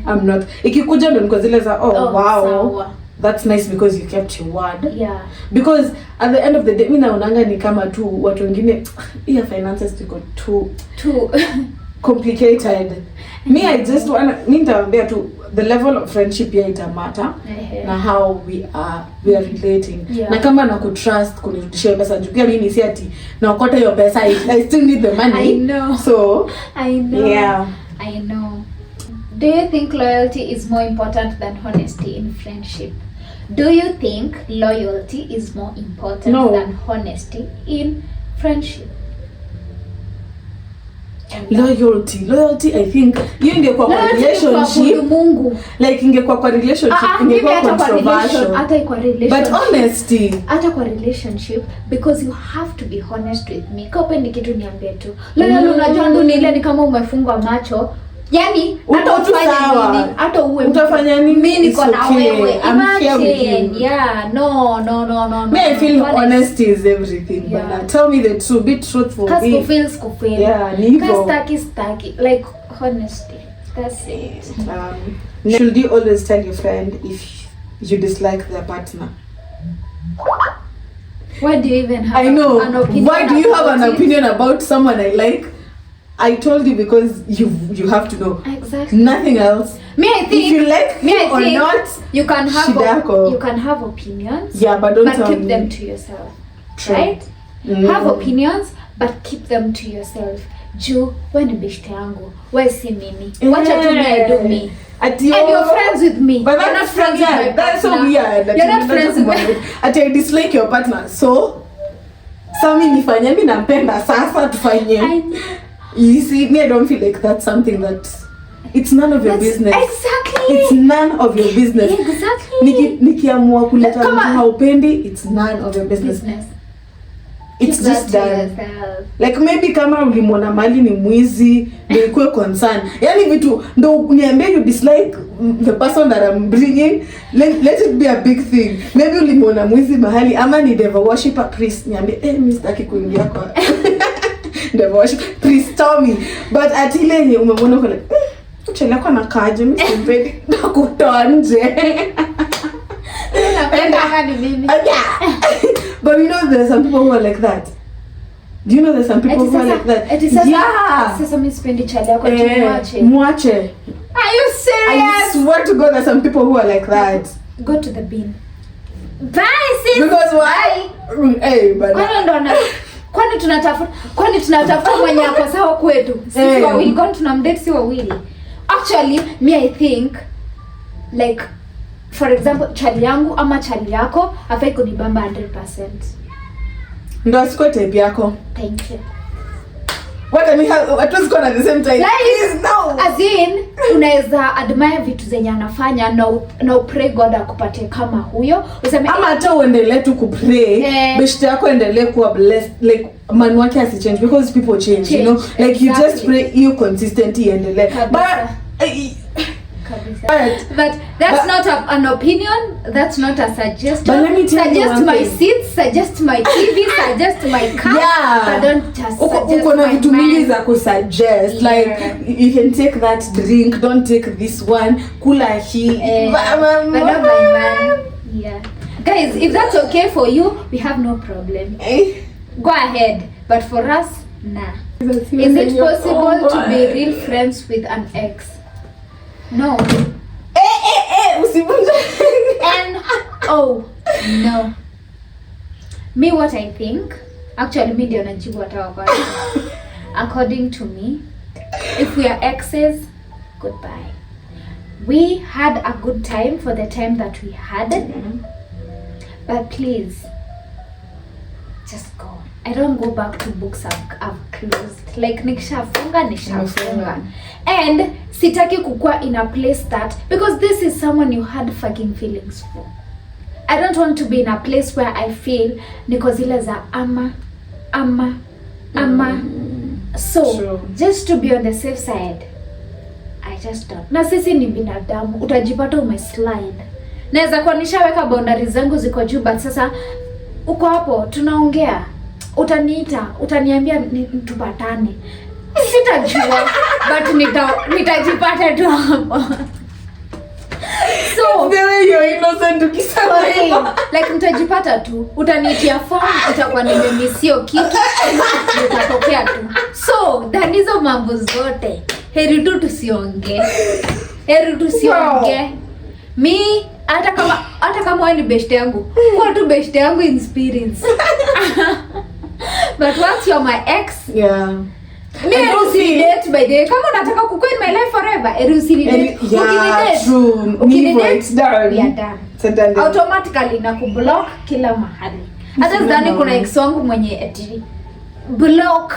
I'm not. Ikikuja ndo niko zile za wow. Sawa. That's nice because you kept your word. Yeah. Because at the end of the day, mimi naonanga ni kama tu watu wengine ya finances tuko too complicated. Me I just wanna nitaambia tu the level of friendship here it matter na how we are relating. Yeah. Na kama na kutrust kunirudishia pesa juu pia mimi si ati naokota hiyo pesa, I still need the money. I know. So I know. Yeah. I know. Do you think loyalty is more important than honesty in friendship? Do you think loyalty is more important than honesty in friendship? Loyalty I think hiyo ingekuwa kwa relationship. Like ingekuwa kwa relationship ingekuwa controversial. Hata kwa relationship. But honesty hata kwa relationship because you have to be honest with me. Kope ni kitu niambie tu. Loyalty unajua ndo ni ile ni kama umefungwa macho. Yani hata uwe utafanya nini? Mimi niko na wewe. Imagine. Yeah, no. Me I feel honesty is everything. Yeah. But tell me the truth, be truthful. Cause kufeel. Yeah, nivo. Staki. Like honesty. That's it. Should you always tell your friend if you dislike their partner? Why do you even have an opinion? Why do you have an opinion about someone I like? I told you because you have to know. Exactly. Nothing else. Me I think if you like me or not, you can have opinions. Yeah, but don't keep them to yourself. True. Right? Have opinions but keep them to yourself. Juu wewe ni best yangu. Wewe si mimi. Wacha tu me do me. And you're friends with me. But you're not friends with my partner. That's so weird. You're not friends with me. Ati I dislike your partner. So mimi nifanye, mimi nampenda sasa tufanye. You see, me I don't feel like that's something that it's none of your business. Exactly. It's none of your business. Exactly. Nikiamua kuleta mtu haupendi, it's none of your business. It's keep just done. Like maybe kama ulimwona mali ni mwizi, ndio ikuwe concern. Yaani vitu ndo niambie you dislike the person that I'm bringing, let it be a big thing. Maybe ulimwona mwizi mahali ama ni devil worshipper priest, niambie mimi sitaki kuingia kwa devil worship priest Tommy. But atile yenye umemwona kwa like uchela kwa nakaje mimi simpendi na kutoa nje. But you know there's some people who are like that. Do you know there's some people who are like that? Yeah. Sasa mimi sipendi chali yako muache. Are you serious? I swear to God there's some people who are like that. Go to the bin. Bye sis. Because why? Hey, but kwani tunatafuta mwenye ako sawa kwetu. Sisi wawili kwani tunamdate si wawili. Actually, me I think like for example chali yangu ama chali yako afai kunibamba 100%. Ndo asiko type yako. Thank you. What I mean, at was gone at the same time. Please, no. As in, unaweza admire vitu zenye anafanya na pray God akupatie kama huyo. Useme ama hata uendelee tu kupray, beshte yako endelee kuwa blessed, like man wake asichange because people change, you know. Like exactly. You just pray you consistently endelee. But that's not an opinion. That's not a suggestion. But let me tell suggest you my seats, suggest my TV, suggest my car. Yeah. But don't just suggest my vitu mingi za kusuggest. Like you can take that drink, don't take this one. Kula hii. But not my man. Yeah. Guys, if that's okay for you, we have no problem. Go ahead. But for us, nah. Is it possible to be real friends with an ex? No. And oh no. Me, what I think, actually me ndio najibu hata kwa. According to me, if we are exes, goodbye. We had a good time for the time that we had. But please, just go. I don't go back to books I've closed. Like nishafunga. And sitaki kukua in a place that, because this is someone you had fucking feelings for. I don't want to be in a place where I feel niko zile za ama. So, sure. Just to be on the safe side, I just don't. Na sisi ni binadamu, utajipata umeslide. Naweza kuwa nishaweka boundaries zangu ziko juu, but sasa uko hapo tunaongea. Utaniita, utaniambia tupatane. Sitajua, but nitajipata tu hapo. So, the way you're innocent ukisema. Like nitajipata tu. Utaniitia phone, utakuwa nimemisio kitu. Nitatokea tu. So, hizo mambo zote. Heri tu tusiongee. Wow. Mi hata kama wewe ni beshte yangu, kwa tu beshte yangu in spirits. But once you're my ex, yeah. Me I don't see date by the kama unataka kukua in my life forever, usinidate. Yeah, true. It's done. We are done. Automatically na kublock kila mahali. Hata sidhani kuna ex wangu mwenye eti block.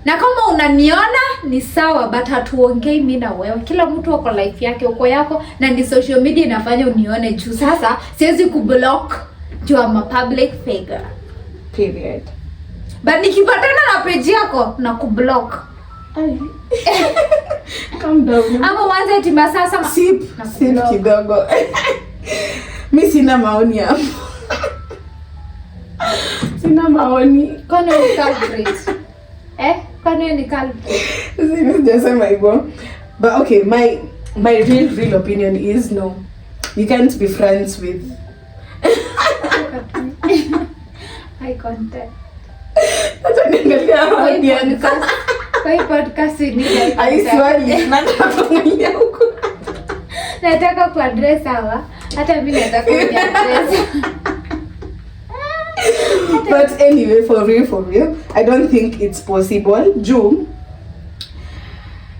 Na kama unaniona ni sawa, but hatuongei mimi na wewe. Kila mtu wako life yake, uko yako, na ni social media inafanya unione juu. Sasa siwezi kublock juu I'm a public figure. Period. But nikipatana na page yako na kublock. Calm down. Ama wanza eti masasa sip kidogo. Mimi sina maoni hapo. Sina maoni. Kwani ni culprit? Kwani ni culprit? Sijasema hivyo. But okay, my real opinion is no. You can't be friends with eye contact. Hata niangalia audience. Kwa hii podcast ni like. Aiswali, nataka huko. Nataka kuaddress hawa. Hata mimi nataka kuaddress. But anyway, for real, I don't think it's possible. June,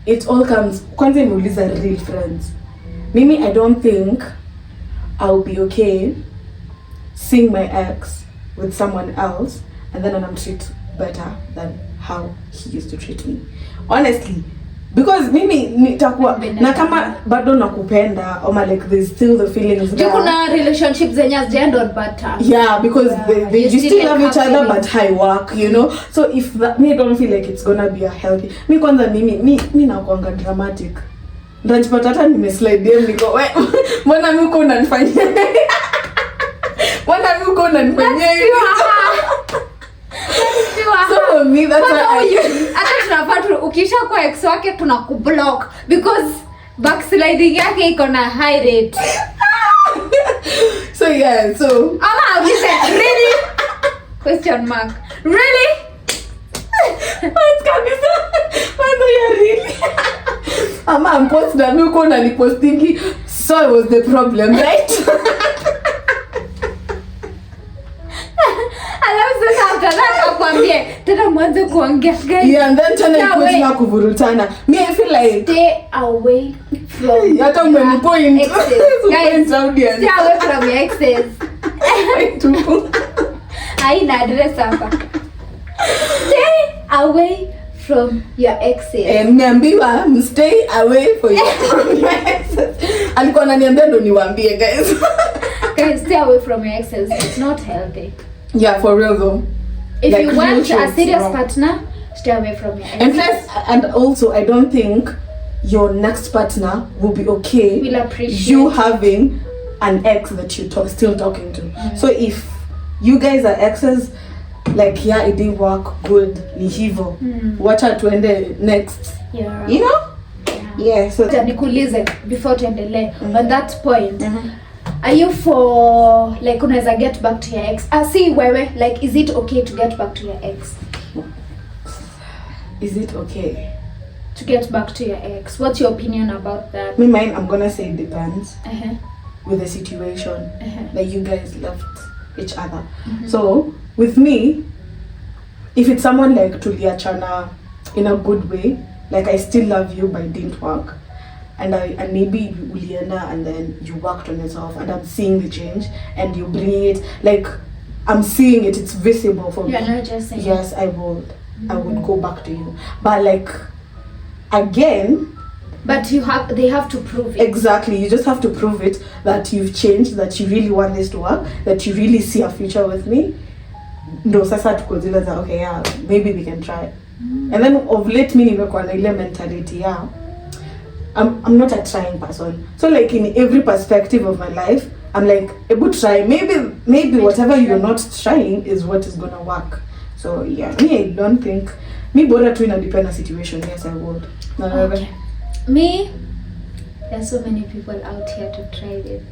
it all comes. Kwanza nimeuliza real friends. Mimi, I don't think I'll be okay seeing my ex with someone else and then I'm treat better than how he used to treat me. Honestly, because mimi nitakuwa na kama bado nakupenda or like there's still the feelings there. Kuna relationships zenye hazijaenda better. Yeah, because they you still love each other but high work, you know. So if that, me don't feel like it's gonna be a healthy. Mi kwanza mimi nakuanga dramatic. Ndajipata hata nimeslide dem niko wewe. Mbona mimi uko unanifanyia? Mbona mimi uko unanifanyia hivi? So for me that's why hata tunafaa ukisha kwa ex wake tunakublock because backsliding yake iko na high rate. So yeah, so ama we said really? Question mark. Really? What can be so? Why do you really? I'm post na mimi uko unanipostingi, so it was the problem, right? Nakwambie tena mwanze kuongea guys. Yeah, and then tena ikuwa kuvurutana. Me I feel like stay away from hata umenipoint guys, audience. Stay away from your exes. Haina address hapa. Stay away from your exes. Niambiwa stay away from your exes. Alikuwa ananiambia ndo niwaambie guys. Guys, stay away from your exes. It's not healthy. Yeah, for real though. If like, you want a serious partner, stay away from your exes. And also I don't think your next partner will be okay will appreciate you having an ex that you still talking to. So if you guys are exes, like yeah, it didn't work, good, ni hivo. Wacha tuende next. Yeah. You know? Yeah, so nikuulize before tuendelee on that point. Are you for like unaweza get back to your ex? See wewe, like is it okay to get back to your ex? Is it okay to get back to your ex? What's your opinion about that? Me mine, I'm gonna say it depends with the situation. Like you guys left each other. So with me, if it's someone like tuliachana in a good way, like I still love you but it didn't work, and maybe ulienda and then you worked on yourself and I'm seeing the change and you bring it, like I'm seeing it, it's visible for me. You're not just saying yes, I would go back to you, but like again, but they have to prove it. Exactly, you just have to prove it that you've changed, that you really want this to work, that you really see a future with me. No, sasa tuko zile za okay, yeah, maybe we can try. And then of late me nimekuwa na ile mentality, yeah, I'm not a trying person. So like in every perspective of my life, I'm like, able to try. Maybe whatever you're not trying is what is gonna work. So yeah, me I don't think me bora tu ina depend on situation. Yes, I would. Okay. Me, there's so many people out here to try it.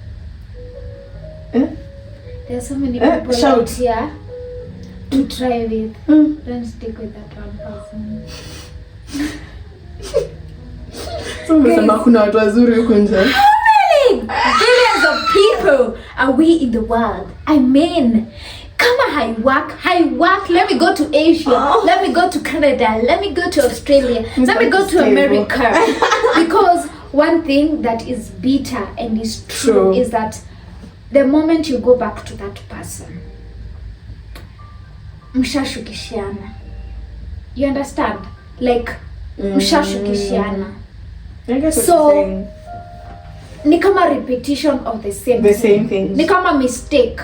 There's so many people out here to try with. Don't stick with that one person. So umesema kuna watu wazuri huko nje. How many billions of people are we in the world? I mean, kama I work, let me go to Asia, let me go to Canada, let me go to Australia, let me go to America. Because one thing that is bitter and is true is that the moment you go back to that person, mshashukishiana. You understand? Like, mshashukishiana. So, ni kama repetition of the same thing. Ni kama mistake.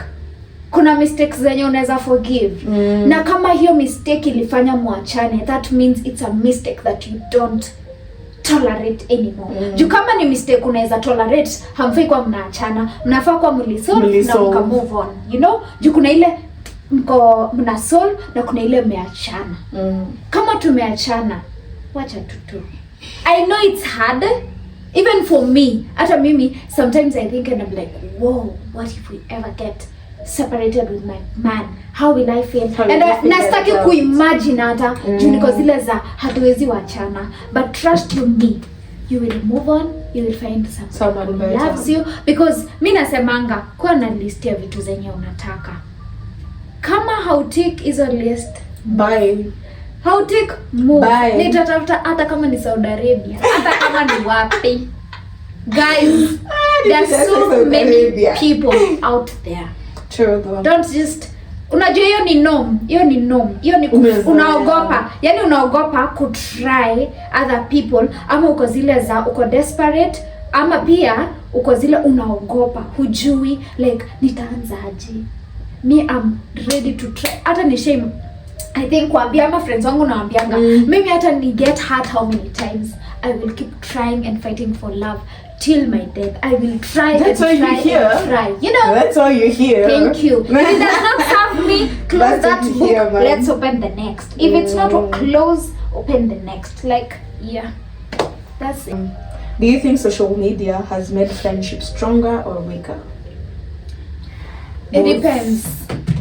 Kuna mistakes zenye unaweza forgive. Na kama hiyo mistake ilifanya muachane, that means it's a mistake that you don't tolerate anymore. Juu kama ni mistake unaweza tolerate, hamfai kwa mnaachana, mnafaa kwa mlisolve na mka move on. You know? Juu kuna ile mna solve na kuna ile mmeachana. Kama tumeachana, wacha tutu. I know it's hard, even for me. Hata mimi, sometimes I think and I'm like, whoa, what if we ever get separated with my man? How will I feel? And nastaki kuimagine hata juu niko zile za hatuwezi wachana. But trust you me, you will move on, you will find someone who loves you. Because mi nasemanga, kuwa na list ya vitu zenye unataka. Kama hautiki hizo list, bye. Hautiki, move. Nitatafuta hata kama ni Saudi Arabia, hata kama ni wapi. Guys, there's so many people out there. True though. Don't just, unajua hiyo ni norm. Hiyo ni unaogopa. Yani unaogopa kutry other people, ama uko zile za uko desperate, ama pia uko zile unaogopa, hujui like nitaanzaje. Me I'm ready to try. Hata ni shame I think kuambia ama friends wangu naambianga mimi hata ni get hurt how many times, I will keep trying and fighting for love till my death. I will try. That's why you're here. Try. You know. That's why you're here. Thank you. If it does not serve me, close that book. Here, let's open the next. If it's not close, open the next. Like, yeah, that's it. Do you think social media has made friendship stronger or weaker? It depends.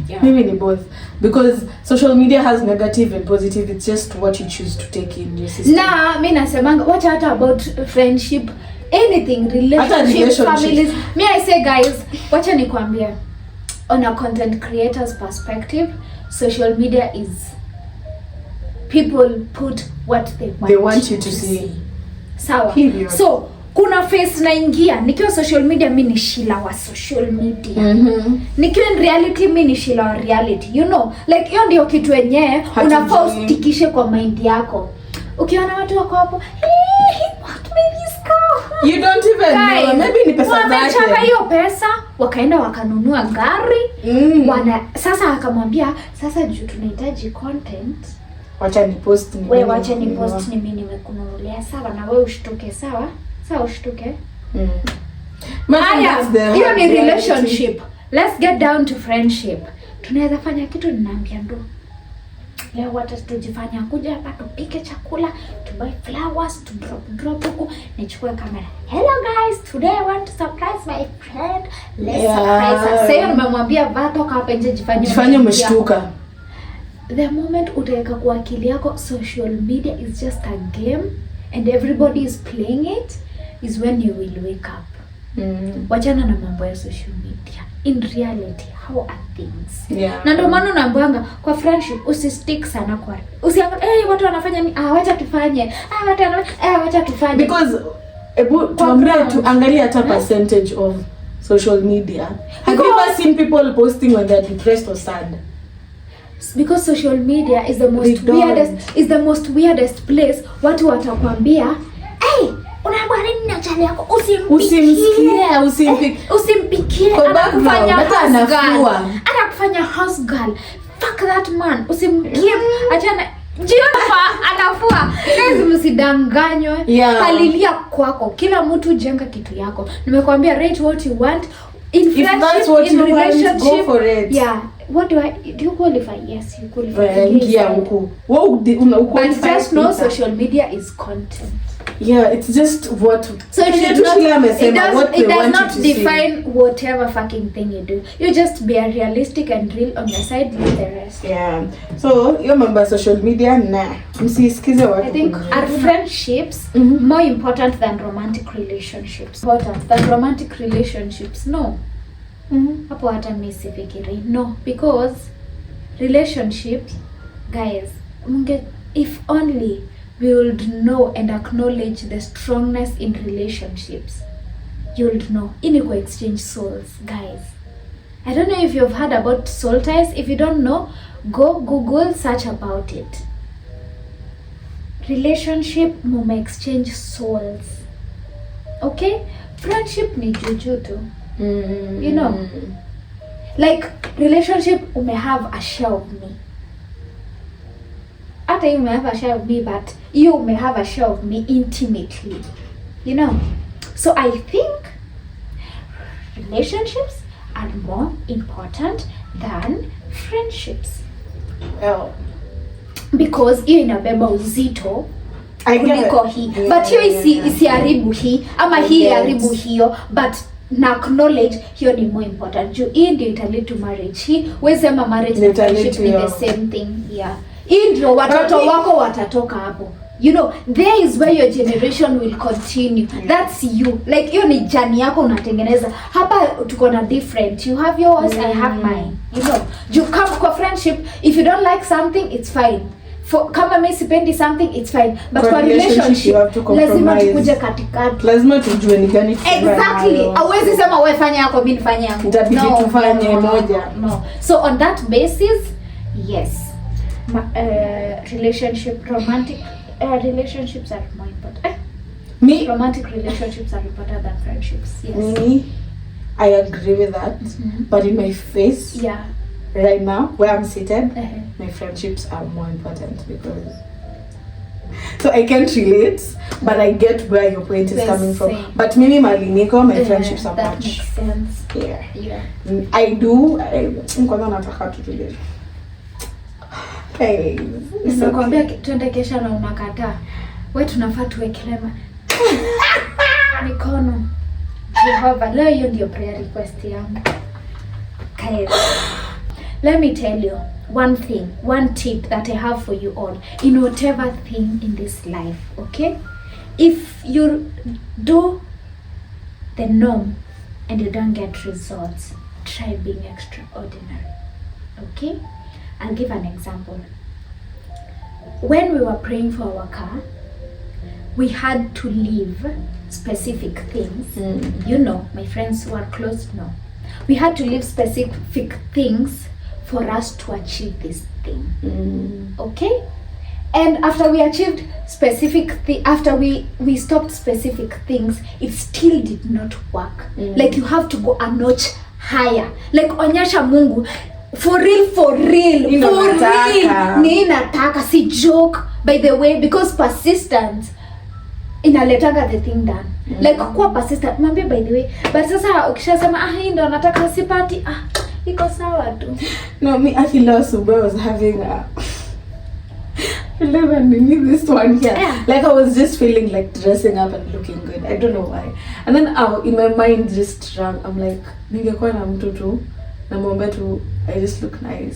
Yeah. Maybe both, because social media has negative and positive. It's just what you choose to take in your system. Nah, me nasemanga what about friendship, anything, relationship, families. Me I say guys, wacha nikwambia, on a content creator's perspective, social media is people put what they want you to see. Sawa. Period. So kuna face naingia nikiwa social media, mimi ni Sheila wa social media. Nikiwa in reality mimi ni Sheila wa reality. You know, like hiyo ndio kitu yenyewe unafaa ustikishe kwa mind yako. Ukiona watu wako hapo, he bought me this car. You don't even know. Maybe ni pesa zake. Wamechapa hiyo pesa, wakaenda wakanunua gari. Sasa akamwambia, sasa juu tunahitaji content. Wacha ni post ni. Wewe wacha ni post ni mimi nimekununulia, sawa, na wewe ushtuke, sawa? Sawa ushtuke. Hiyo ni relationship. Let's get down to friendship. Tunaweza fanya kitu, ninaambia ndo. Leo wacha tujifanya kuja hapa tupike chakula, to buy flowers, to drop huko, nichukue kamera. Hello guys, today I want to surprise my friend. Let's surprise her. Sasa nimemwambia vato hapa nje jifanye umeshtuka. The moment utaweka kwa akili yako social media is just a game and everybody is playing it is when you will wake up. Wachana na mambo ya social media. In reality, how are things? Na ndio maana naambianga kwa friendship usistick sana kwa. Usiangalie watu wanafanya ni wacha tufanye. Wacha tufanye. Because tuangalie hata percentage of social media. Have you ever seen people posting when they're depressed or sad? Because social media is the most weirdest place. Watu watakwambia, "Hey, unaambia nini na chali yako? Usimpikie. Anakufanya house girl. Fuck that man. Usimpikie. Achana anafua. Lazima msidanganywe. Palilia kwako. Kila mtu jenga kitu yako. Nimekwambia rate what you want. In friendship, in relationship, go for it. Yeah. What do you qualify? Yes, you qualify. But just know social media is content. Yeah, it's just what. So it does not define whatever fucking thing you do. You just be a realistic and real on your side, leave the rest. Yeah. So you remember social media? Nah. I think our friendships more important than romantic relationships. Important than romantic relationships? No. Hapo hata mimi sifikiri. No, because relationships, guys, if only we would know and acknowledge the strongness in relationships, you would know. Iniko exchange souls, guys. I don't know if you've heard about soul ties. If you don't know, go Google, search about it. Relationship, mume exchange souls. Okay? Friendship ni juju tu. You know, like relationship, may have a share of me. After you may have a share of me, but you may have a share of me intimately. You know, so I think relationships are more important than friendships. Well, because hiyo inabeba uzito kuliko hii. But hiyo isiharibu hii ama hii haribu hiyo, but na acknowledge hiyo ni more important. Juu hii ndio italeta to marriage. Hii wesema marriage and friendship ni the same thing. Yeah. Hii ndio watoto wako watatoka hapo. You know, there is where your generation will continue. That's you. Like hiyo ni journey yako unatengeneza. Hapa tuko na different. You have yours, I have mine. You know, juu kama kwa friendship, if you don't like something, it's fine. Kama mimi sipendi something, it's fine. But kwa relationship lazima tukuje katikati. Lazima tujue ni gani tufanye. Exactly. Hauwezi sema wewe fanya yako mimi nifanye yangu. Itabidi tufanye moja. No. So on that basis, yes. Romantic relationships are more important. Romantic relationships are important than friendships. Yes. Me, I agree with that. But in my face, right now, where I'm seated, my friendships are more important because. So I can't relate, but I get where your point is coming from. But mimi maliniko, my friendships are that much. Makes sense. Yeah. I do. Nikono nataka tutulie. Hey, nimekwambia twende kesha na unakataa. Wewe tunafaa tuwekelema mikono. Jehovah, leo hiyo ndio prayer request yangu. Guys, let me tell you one tip that I have for you all in whatever thing in this life, okay? If you do the norm and you don't get results, try being extraordinary, okay? I'll give an example. When we were praying for our car, we had to leave specific things. You know, my friends who are close know. We had to leave specific things for us to achieve this thing. Okay? And after we achieved after we stopped specific things, it still did not work. Like, you have to go a notch higher. Like, onyesha Mungu for real ni nataka, si joke, by the way, because persistence inaletanga the thing done. Like, kuwa persistent, mwambie by the way, but sasa ukishasema hii ndo nataka, sipati, iko sawa tu. No, me I feel also I was having a need this one here. Yeah. Like, I was just feeling like dressing up and looking good. I don't know why. And then in my mind just rang. I'm like, ningekuwa na mtu tu namwambia tu, I just look nice.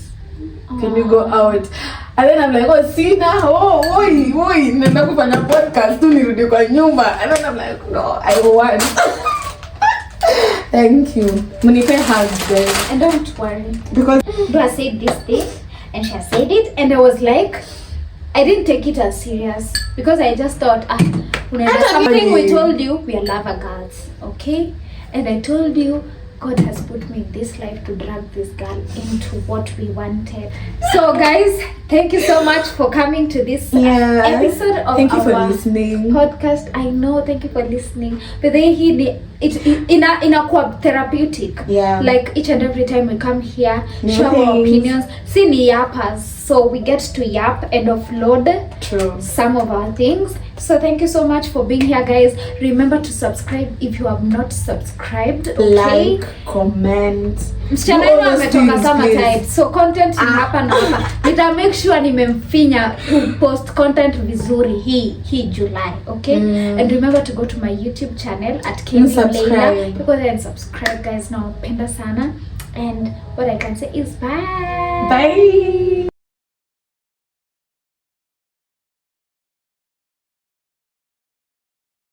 Can we go out? And then I'm like, sina, oi, nenda kufanya podcast tu nirudi kwa nyumba. And then I'm like, no, I want. Thank you. Munipe hugs, guys. And don't worry. Because Dua said this thing, and she said it, and I was like, I didn't take it as serious, because I just thought, something we told you, we are lover girls, okay? And I told you, God has put me in this life to drag this girl into what we wanted. So guys, thank you so much for coming to this episode of thank you for listening podcast. I know, thank you for listening. But in a therapeutic. Yeah. Like, each and every time we come here, share our opinions. See ni yappers. So we get to yap and offload some of our things. So thank you so much for being here, guys. Remember to subscribe if you have not subscribed. Okay? Like, comment. Msichana yenu ametoka summertime. So content ni hapa na hapa. Nita make sure nimemfinya to post content vizuri hii July, okay? And remember to go to my YouTube channel at Kenny Leila. Go there and subscribe, guys. Nawapenda sana. And what I can say is bye. Bye.